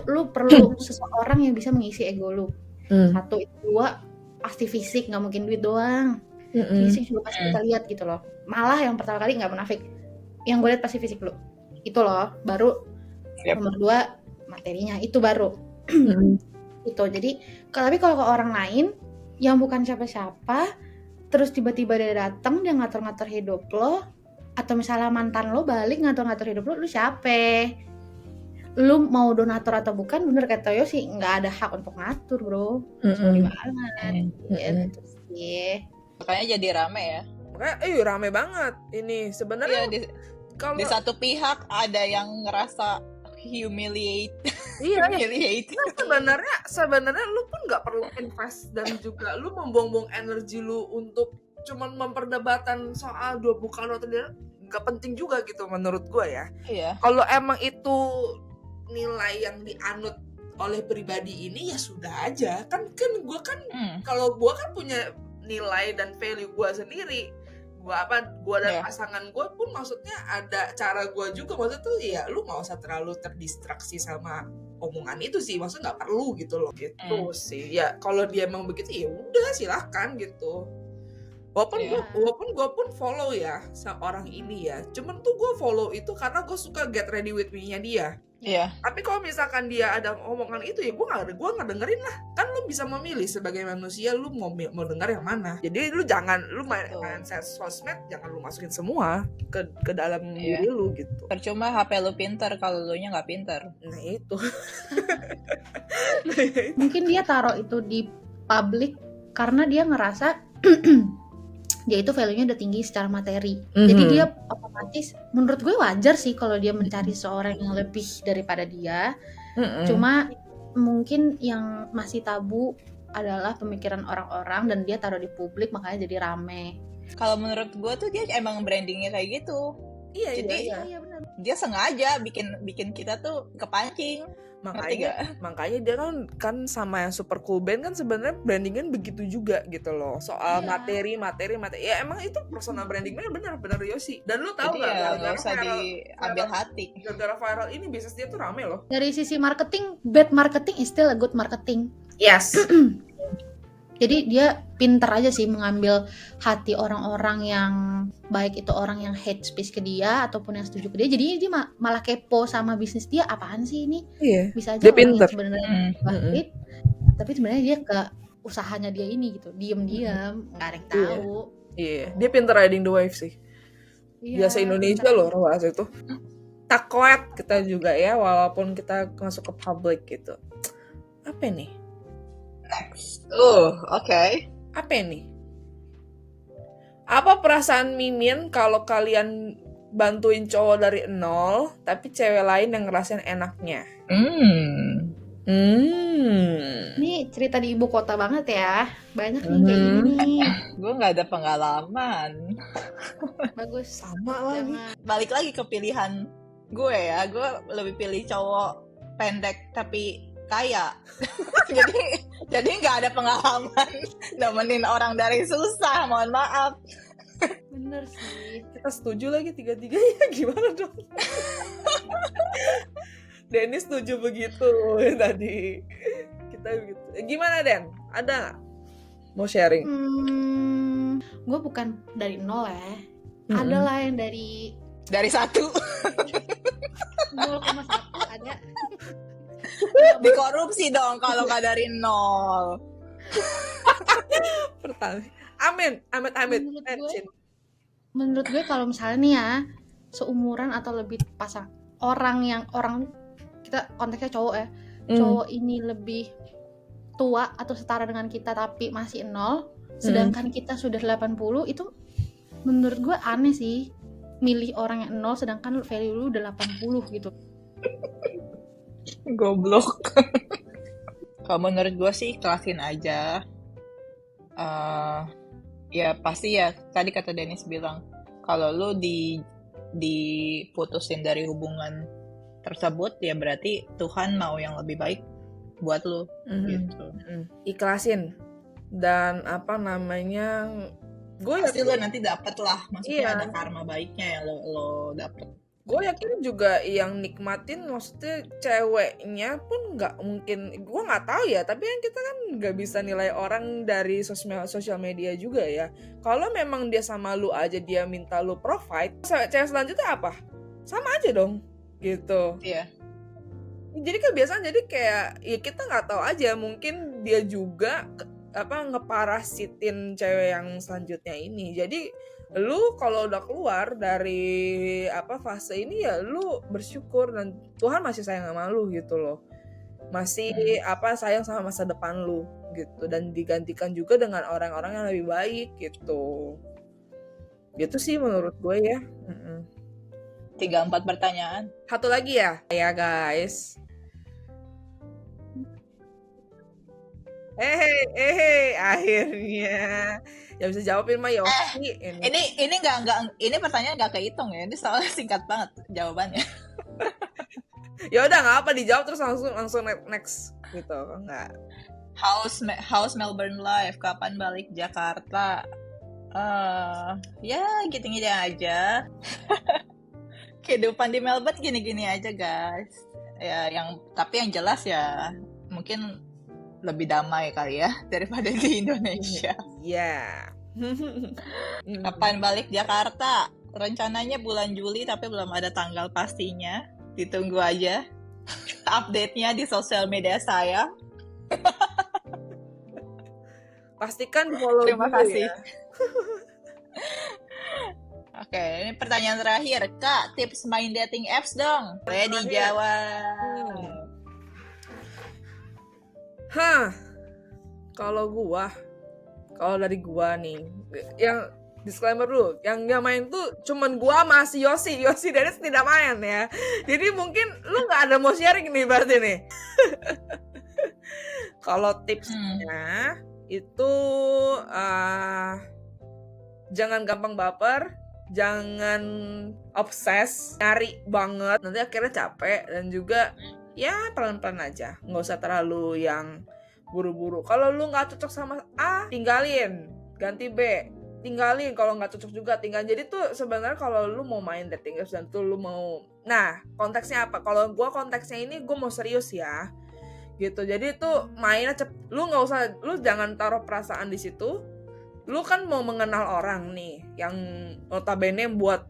lu perlu seseorang yang bisa mengisi ego lu. Satu, dua, pasti fisik, nggak mungkin duit doang. Fisik juga pasti kita lihat gitu loh. Malah yang pertama kali nggak munafik, yang gue lihat pasti fisik lu itu loh, baru nomor 2 materinya, itu baru itu. Jadi tapi kalau ke orang lain yang bukan siapa-siapa, terus tiba-tiba dia datang, dia ngatur-ngatur hidup lo, atau misalnya mantan lo balik ngatur-ngatur hidup lo, lu siapa? Lu mau donatur atau bukan, bener kata Yo sih, nggak ada hak untuk ngatur bro. Sorry banget gitu sih. Makanya jadi rame ya. Makanya rame banget ini sebenarnya. Kalau di satu pihak ada yang ngerasa humiliate. Nah, sebenarnya lu pun nggak perlu invest dan juga lu membuang-buang energi lu untuk cuman memperdebatkan soal dua bukan atau tidak, nggak penting juga gitu menurut gue ya. Kalau emang itu nilai yang dianut oleh pribadi ini, ya sudah aja kan gue kan kalau gue kan punya nilai dan value gue sendiri. Gue dan pasangan gue pun maksudnya ada cara gue juga, maksudnya tuh ya lu gak usah terlalu terdistraksi sama omongan itu sih, maksudnya nggak perlu gitu loh gitu sih. Ya kalau dia emang begitu ya udah silahkan gitu. Walaupun gue pun follow ya sama orang ini ya, cuman tuh gue follow itu karena gue suka get ready with me-nya dia. Tapi kalau misalkan dia ada omongan itu, ya gue nggak dengerin lah. Kan lu bisa memilih sebagai manusia, lu mau denger yang mana. Jadi lu jangan main sosmed, jangan lu masukin semua ke dalam diri lu gitu. Percuma HP lu pinter kalau lu nya nggak pinter. Nah itu. Mungkin dia taruh itu di publik karena dia ngerasa dia itu value-nya udah tinggi secara materi. Jadi dia otomatis, menurut gue wajar sih kalau dia mencari seorang yang lebih daripada dia. Cuma mungkin yang masih tabu adalah pemikiran orang-orang dan dia taruh di publik, makanya jadi rame. Kalau menurut gue tuh dia emang brandingnya kayak gitu. Jadi Iya benar. dia sengaja bikin kita tuh kepancing. Ngerti Makanya dia kan sama yang Super Cool Band kan sebenarnya brandingnya begitu juga gitu loh. Soal materi. Ya emang itu personal brandingnya benar Yosi. Dan lu tahu Jadi nggak ya nggak gara-gara usah viral, diambil hati. gara-gara viral ini bisnis dia tuh rame loh. Dari sisi marketing, bad marketing is still a good marketing. Yes. Jadi dia pinter aja sih mengambil hati orang-orang yang baik itu orang yang hate speech ke dia ataupun yang setuju ke dia. Jadi dia malah kepo sama bisnis dia, apaan sih ini? Iya. Bisa aja Dia orang pinter. yang sebenarnya baik, tapi sebenarnya dia ke usahanya dia ini gitu, diam-diam, nggak ada yang tahu. Iya, dia pinter riding the wave sih. Iya, Biasa Indonesia loh bahasa itu. Takoet kita juga ya, walaupun kita masuk ke public gitu. Apa nih? Next. Oke. Apa nih? Apa perasaan Mimin kalau kalian bantuin cowok dari nol, tapi cewek lain yang ngerasain enaknya? Ini cerita di ibu kota banget ya. Banyak nih kayak gini. Gue nggak ada pengalaman. Bagus. Sama lagi. Balik lagi ke pilihan gue ya. Gue lebih pilih cowok pendek tapi kaya. jadi nggak ada pengalaman nemenin orang dari susah. Mohon maaf. Bener sih. Kita setuju lagi tiga-tiganya. Gimana dong? Denny setuju begitu tadi. Kita begitu. Gimana Den? Ada nggak mau sharing? Gue bukan dari nol ya. Ada lah yang dari 1 0,1 ada. dikorupsi dong kalau nggak dari 0. Pertama. Amit. Menurut gue kalau misalnya nih ya seumuran atau lebih pasang orang kita konteksnya cowok ya, cowok ini lebih tua atau setara dengan kita tapi masih 0, sedangkan kita sudah 80, itu menurut gue aneh sih, milih orang yang 0 sedangkan value lu udah 80 gitu. Goblok. Kalau menurut gue sih kelasin aja. Ya pasti ya tadi kata Dennis bilang kalau lu diputusin dari hubungan tersebut ya berarti Tuhan mau yang lebih baik buat lu gitu. Ikhlasin. Dan gue pasti lu nanti dapet lah, maksudnya ada karma baiknya yang lo dapet. Gue yakin juga yang nikmatin maksudnya ceweknya pun nggak mungkin, gue nggak tahu ya, tapi yang kita kan nggak bisa nilai orang dari sosial media juga ya. Kalau memang dia sama lu aja dia minta lu provide, cewek selanjutnya apa? Sama aja dong gitu. Iya. Jadi kebiasaan, jadi kayak ya kita nggak tahu aja, mungkin dia juga ngeparasitin cewek yang selanjutnya ini. Jadi lu kalau udah keluar dari fase ini ya lu bersyukur dan Tuhan masih sayang sama lu gitu loh. Masih sayang sama masa depan lu gitu, dan digantikan juga dengan orang-orang yang lebih baik gitu. Gitu sih menurut gue ya. 3-4 pertanyaan. Satu lagi ya guys. Akhirnya ya bisa jawabin mah Yosi. Ini nggak ini pertanyaan nggak kehitung ya, ini soalnya singkat banget jawabannya. Ya udah nggak apa, dijawab terus langsung next gitu, nggak? House Melbourne Live, kapan balik Jakarta? Ya gitu-gitu aja. Kehidupan di Melbourne gini-gini aja guys. Ya tapi yang jelas ya mungkin lebih damai kali ya daripada di Indonesia. Iya. Kapan balik Jakarta? Rencananya bulan Juli tapi belum ada tanggal pastinya. Ditunggu aja update-nya di sosial media saya. Pastikan follow. Terima kasih. Ya. Oke, ini pertanyaan terakhir. Kak, tips main dating apps dong. Boleh dijawab. Kalau dari gua nih, yang disclaimer dulu, yang main tuh cuman gua sama si Yosi Dennis tidak main ya. Jadi mungkin lu nggak ada mau sharing nih berarti nih. Kalau tipsnya itu jangan gampang baper, jangan obses nyari banget, nanti akhirnya capek. Dan juga ya pelan-pelan aja, nggak usah terlalu yang buru-buru. Kalau lu nggak cocok sama A, tinggalin, ganti B, tinggalin. Kalau nggak cocok juga tinggal. Jadi tuh sebenarnya kalau lu mau main dating apps dan tuh lu mau, nah konteksnya apa? Kalau gue konteksnya ini gue mau serius ya, gitu. Jadi tuh mainnya lu nggak usah, lu jangan taruh perasaan di situ. Lu kan mau mengenal orang nih yang notabene buat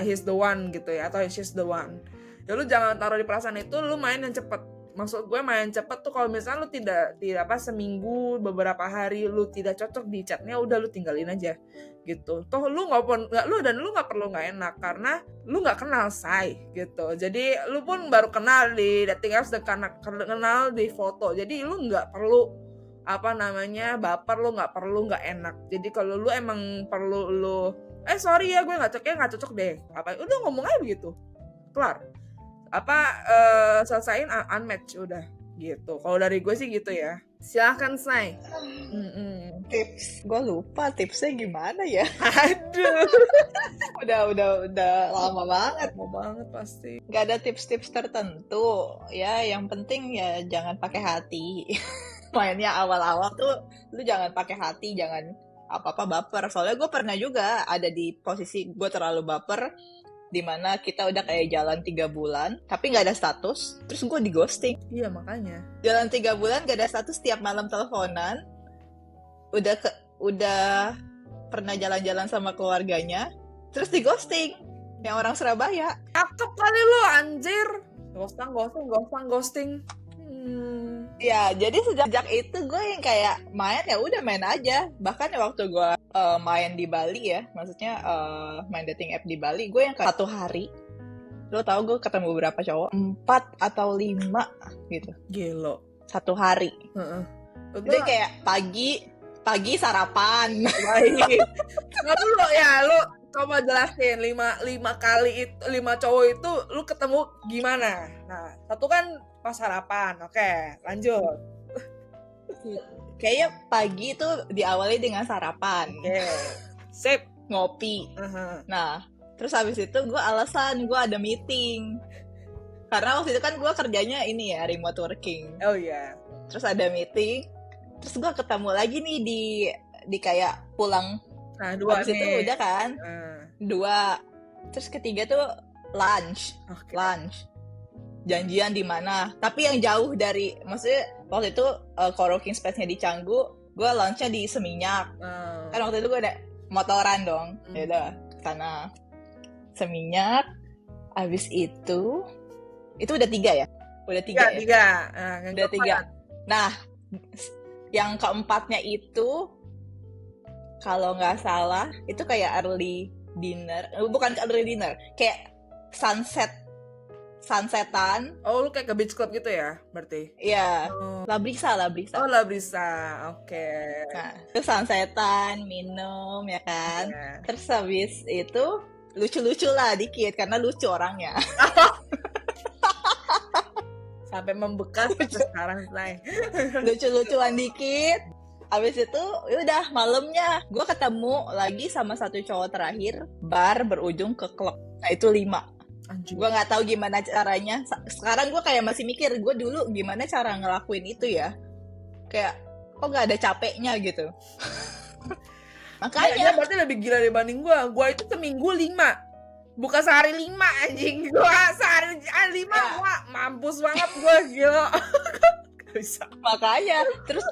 he's the one gitu ya, atau she's the one. Ya lu jangan taruh di perasaan itu, lu main yang cepet. Maksud gue main cepet tuh kalau misalnya lu tidak seminggu, beberapa hari lu tidak cocok di chatnya, udah lu tinggalin aja gitu. Toh lu nggak perlu nggak enak karena lu nggak kenal say gitu. Jadi lu pun baru kenal di dating apps dan karena kenal di foto. Jadi lu nggak perlu baper, lu nggak perlu nggak enak. Jadi kalau lu emang perlu lu sorry ya gue nggak cocok deh, udah ngomong aja begitu, kelar. Selesain unmatch udah gitu. Kalau dari gue sih gitu ya. Silahkan Say. Tips, gue lupa tipsnya gimana ya. Aduh. udah lama banget. Lama banget pasti. Gak ada tips-tips tertentu ya. Yang penting ya jangan pakai hati. Mainnya awal-awal tuh lu jangan pakai hati, jangan apa-apa baper. Soalnya gue pernah juga ada di posisi gue terlalu baper, dimana kita udah kayak jalan 3 bulan tapi nggak ada status, terus gue di ghosting. Iya makanya jalan 3 bulan gak ada status, tiap malam teleponan, udah pernah jalan-jalan sama keluarganya, terus di ghosting yang orang Surabaya. Cakep kali lu anjir. Ghosting. Ya, jadi sejak itu gue yang kayak main ya udah main aja. Bahkan waktu gue main di Bali ya, maksudnya main dating app di Bali, gue yang kayak 1 hari, lo tau gue ketemu berapa cowok? 4 atau 5 gitu. Gelo. 1 hari. Jadi kayak pagi sarapan. Baik. Nggak dulu ya, lu coba jelasin 5 kali itu, 5 cowok itu lu ketemu gimana? Nah, 1 kan pas sarapan. Oke, lanjut. Kayaknya pagi itu diawali dengan sarapan. Sip. Ngopi. Nah, terus habis itu gue alasan gue ada meeting. Karena waktu itu kan gue kerjanya ini ya, remote working. Oh iya. Terus ada meeting. Terus gue ketemu lagi nih di kayak pulang. Nah, 2 habis nih. itu udah kan. 2. Terus ketiga tuh lunch. Okay. Lunch. Janjian di mana, tapi yang jauh dari, maksudnya waktu itu co-working space-nya di Canggu, gue lunch-nya di Seminyak. Kan waktu itu gue ada motoran dong, ya udah sana Seminyak. Abis itu udah 3 ya, udah 3 ya. 3. Udah 3. Nah, yang keempatnya itu kalau nggak salah itu kayak early dinner, bukan early dinner, kayak sunsetan. Oh, lu kayak ke beach club gitu ya, berarti? Iya, Labrisa. Oh, Labrisa, oke. Nah, terus sunsetan, minum, ya kan? Yeah. Terus habis itu lucu-lucu lah dikit, karena lucu orangnya. Sampai membekas sekarang, Nay. Lucu-lucuan dikit. Habis itu, yaudah malamnya gue ketemu lagi sama 1 cowok terakhir, bar berujung ke klub. Nah, itu 5. Gue nggak tahu gimana caranya. Sekarang gue kayak masih mikir, gue dulu gimana cara ngelakuin itu ya, kayak kok nggak ada capeknya gitu. Makanya berarti lebih gila dibanding gue. Gue itu seminggu 5, bukan sehari 5 anjing. Gue sehari 5 gue mampus banget gue, gila. Gak bisa. Makanya terus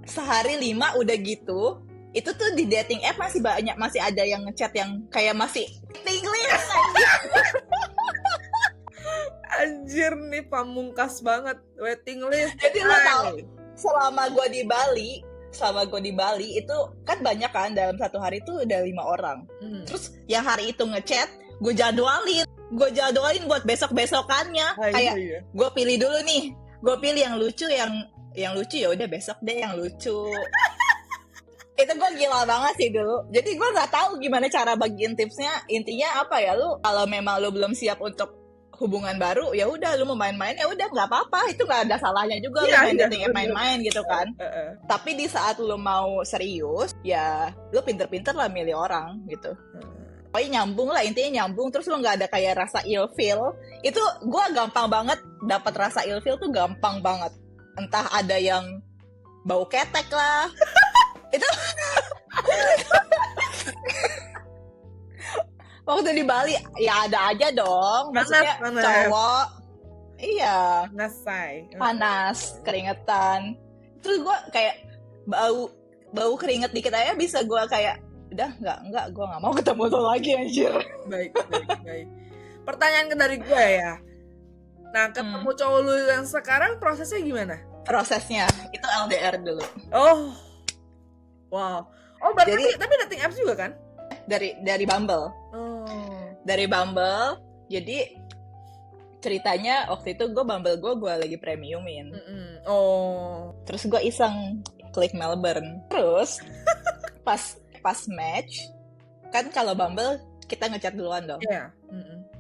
sehari 5 udah gitu. Itu tuh di dating app masih ada yang ngechat yang kayak masih tinglis. Anjir nih pamungkas banget, waiting list. Jadi lo tau, selama gue di Bali itu kan banyak kan, dalam 1 hari tuh udah 5 orang. Terus yang hari itu ngechat, gue jadwalin buat besok-besokannya. Kayak gue pilih dulu nih, gue pilih yang lucu ya udah besok deh yang lucu. Itu gue gila banget sih dulu. Jadi gue nggak tahu gimana cara bagiin tipsnya. Intinya apa ya, lu kalau memang lu belum siap untuk hubungan baru, ya udah lu mau main-main ya udah nggak apa-apa, itu nggak ada salahnya juga lu Iya, main iya, dating app bener. main-main gitu kan. Tapi di saat lu mau serius, ya lu pinter-pinter lah milih orang gitu. Pokoknya nyambung lah, intinya nyambung, terus lu nggak ada kayak rasa ilfeel. Itu gue gampang banget dapat rasa ilfeel tuh, gampang banget. Entah ada yang bau ketek lah. Itu waktu di Bali ya ada aja dong, maksudnya Panas. cowok, iya Nasai. panas, keringetan. Terus gue kayak bau keringet dikit aja bisa gue kayak udah enggak, gue nggak mau ketemu lo lagi anjir. Baik. Pertanyaan dari gue ya. Nah, ketemu cowok lu yang sekarang prosesnya gimana? Prosesnya itu LDR dulu. Oh, wow. Oh, berarti Jadi- tapi dating apps juga kan? Dari Bumble. Dari Bumble. Jadi ceritanya waktu itu Bumble gue lagi premiumin. Oh. Terus gue iseng klik Melbourne. Terus pas match kan, kalau Bumble kita ngechat duluan dong. Iya.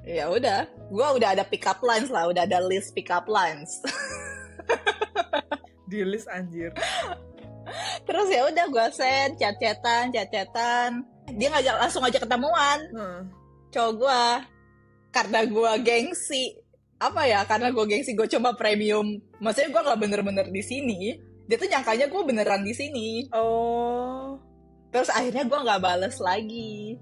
Ya udah, gue udah ada pick up lines lah, udah ada list pick up lines. Di list anjir. Terus ya udah gue send chat-chatan. Dia langsung ngajak ketemuan. Cowok gue, karena gue gengsi, karena gue gengsi, gue coba premium, maksudnya gue nggak bener-bener di sini, dia tuh nyangkanya gue beneran di sini. Oh. Terus akhirnya gue nggak bales lagi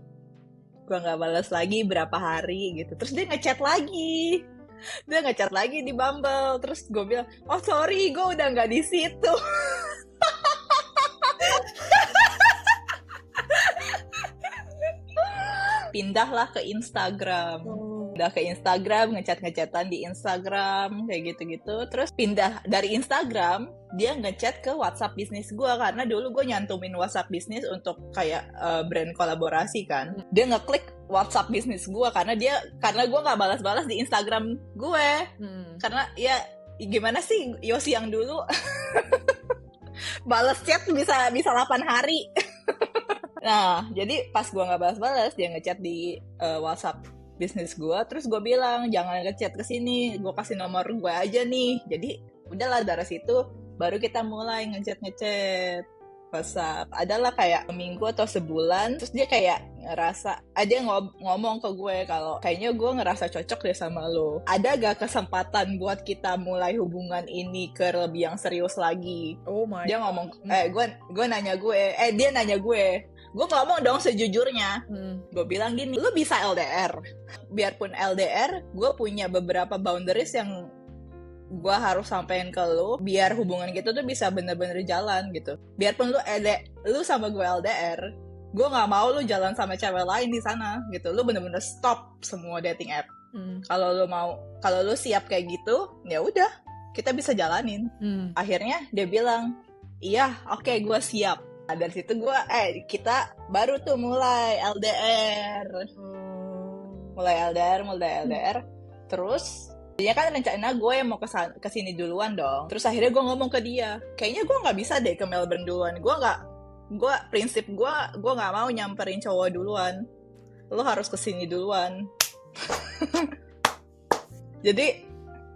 berapa hari gitu. Terus dia ngechat lagi di Bumble. Terus gue bilang, oh sorry, gue udah nggak di situ. Pindahlah ke Instagram. Udah ke Instagram, ngechat-ngechatan di Instagram, kayak gitu-gitu. Terus pindah dari Instagram, dia ngechat ke WhatsApp bisnis gue, karena dulu gue nyantumin WhatsApp bisnis untuk kayak brand kolaborasi kan. Dia ngeklik WhatsApp bisnis gue karena gue nggak balas-balas di Instagram gue. Karena ya gimana sih Yosi yang dulu balas chat bisa 8 hari. Nah, jadi pas gue nggak balas-balas, dia ngechat di WhatsApp bisnis gue. Terus gue bilang, jangan ngechat ke sini, gue kasih nomor gue aja nih. Jadi udahlah, dari situ baru kita mulai ngechat WhatsApp. Adalah kayak seminggu atau sebulan. Terus dia kayak ngerasa, dia ngomong ke gue kalau kayaknya gue ngerasa cocok deh sama lo. Ada gak kesempatan buat kita mulai hubungan ini ke lebih yang serius lagi? Oh my. Dia ngomong, dia nanya gue. Gue ngomong dong sejujurnya. Gue bilang gini, lu bisa LDR. Biarpun LDR, gue punya beberapa boundaries yang gue harus sampein ke lu, biar hubungan kita tuh bisa bener-bener jalan gitu. Biarpun lu sama gue LDR, gue nggak mau lu jalan sama cewek lain di sana gitu. Lu bener-bener stop semua dating app. Kalau lu siap kayak gitu, ya udah, kita bisa jalanin. Akhirnya dia bilang, iya, oke, gue siap. Nah, dari situ kita baru tuh mulai LDR. Mulai LDR. Terus dia kan rencana gue yang mau kesini duluan dong. Terus akhirnya gue ngomong ke dia, kayaknya gue nggak bisa deh ke Melbourne duluan. Prinsip gue nggak mau nyamperin cowok duluan. Lo harus kesini duluan. Jadi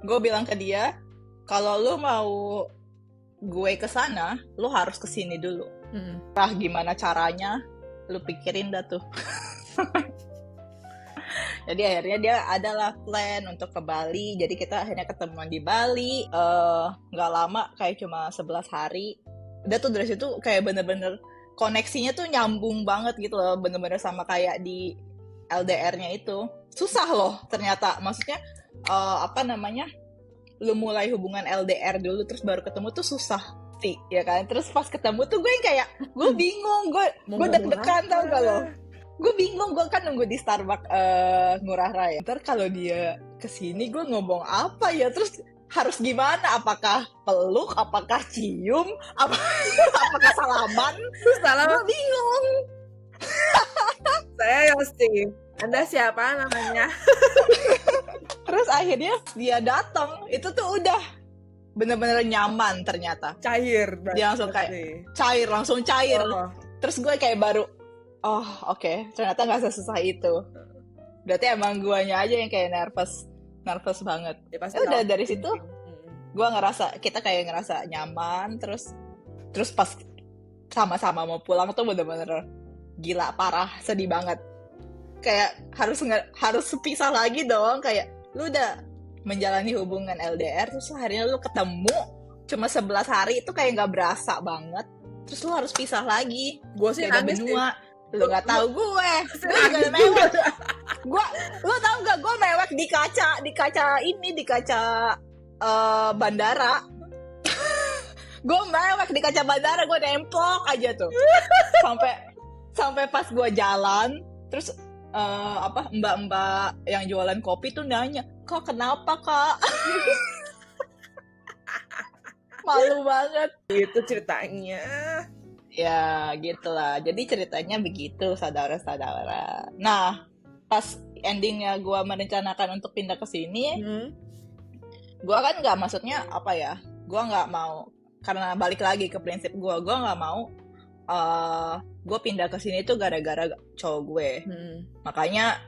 gue bilang ke dia, kalau lo mau gue kesana, lo harus kesini dulu. Gimana caranya? Lu pikirin dah tuh. Jadi akhirnya dia adalah plan untuk ke Bali. Jadi kita akhirnya ketemuan di Bali. Nggak lama, kayak cuma 11 hari. Udah tuh dari situ kayak bener-bener koneksinya tuh nyambung banget gitu loh. Bener-bener sama kayak di LDR-nya itu. Susah loh ternyata. Maksudnya lu mulai hubungan LDR dulu terus baru ketemu tuh susah. Ya kan, terus pas ketemu tuh gue yang kayak gue bingung, gue deg-degan, tau gak lo? Gue bingung, gue kan nunggu di Starbucks Ngurah Rai. Ntar kalau dia kesini gue ngomong apa ya, terus harus gimana? Apakah peluk, apakah cium, apakah salaman? Gue bingung. Saya Yosi. Anda siapa namanya? Terus akhirnya dia datang, itu tuh udah bener-bener nyaman ternyata. Cair. Dia langsung kayak langsung cair. Terus gue kayak baru, oke, ternyata nggak sesusah itu. Berarti emang guanya aja yang kayak nervous. nervous banget. Ya, pasti Ya udah, dari overthinking. situ gue kita kayak ngerasa nyaman. Terus pas sama-sama mau pulang tuh bener-bener gila, parah, sedih banget. Kayak harus pisah lagi dong. Kayak lu udah menjalani hubungan LDR, terus akhirnya lu ketemu cuma 11 hari, itu kayak nggak berasa banget. Terus lu harus pisah lagi. Gue sih Beda nangis sih. benua. Lu nggak tahu gue Nangis juga mewek. Lu tau nggak, gue mewek di kaca bandara. Gue mewek di kaca bandara, gue nemplok aja tuh. sampai pas gue jalan, terus mbak-mbak yang jualan kopi tuh nanya, "Kak, kenapa, Kak?" Malu banget. Itu ceritanya. Ya gitulah, jadi ceritanya begitu, saudara-saudara. Nah, pas endingnya gue merencanakan untuk pindah ke sini, gue kan nggak, maksudnya apa ya, gue nggak mau, karena balik lagi ke prinsip gue nggak mau gue pindah ke sini tuh gara-gara cowok gue. Makanya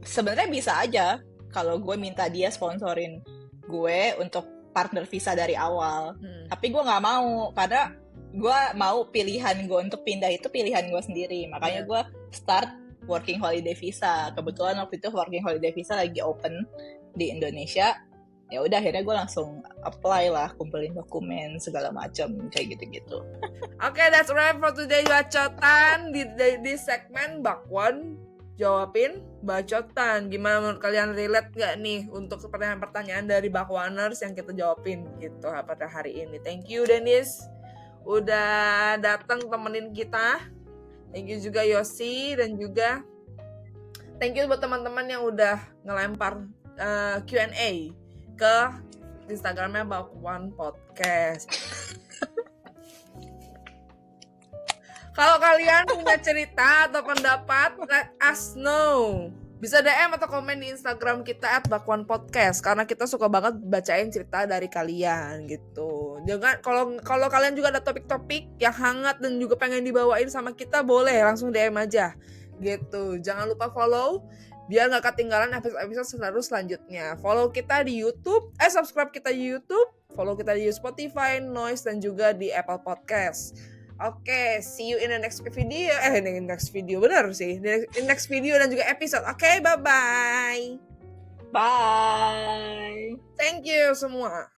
sebenarnya bisa aja kalau gue minta dia sponsorin gue untuk partner visa dari awal. Tapi gue nggak mau, karena gue mau pilihan gue untuk pindah itu pilihan gue sendiri. Makanya gue start working holiday visa. Kebetulan waktu itu working holiday visa lagi open di Indonesia. Ya udah, akhirnya gue langsung apply lah, kumpulin dokumen segala macam kayak gitu-gitu. Oke, that's right for today bacotan di segmen Bakwan jawabin bacotan. Gimana menurut kalian, relate gak nih untuk pertanyaan-pertanyaan dari Bakwaners yang kita jawabin gitu pada hari ini. Thank you Dennis udah datang temenin kita. Thank you juga Yosi, dan juga thank you buat teman-teman yang udah ngelempar Q&A ke Instagramnya Bakwan Podcast. Kalau kalian punya cerita atau pendapat, let us know. Bisa DM atau komen di Instagram kita @bakwanpodcast, karena kita suka banget bacain cerita dari kalian gitu. Jangan, kalau kalian juga ada topik-topik yang hangat dan juga pengen dibawain sama kita, boleh langsung DM aja gitu. Jangan lupa follow biar nggak ketinggalan episode selanjutnya. Follow kita di YouTube, subscribe kita di YouTube, follow kita di Spotify, Noise, dan juga di Apple Podcast. Oke, see you in the next video. Bener sih. In next video dan juga episode. Oke, bye-bye. Bye. Thank you semua.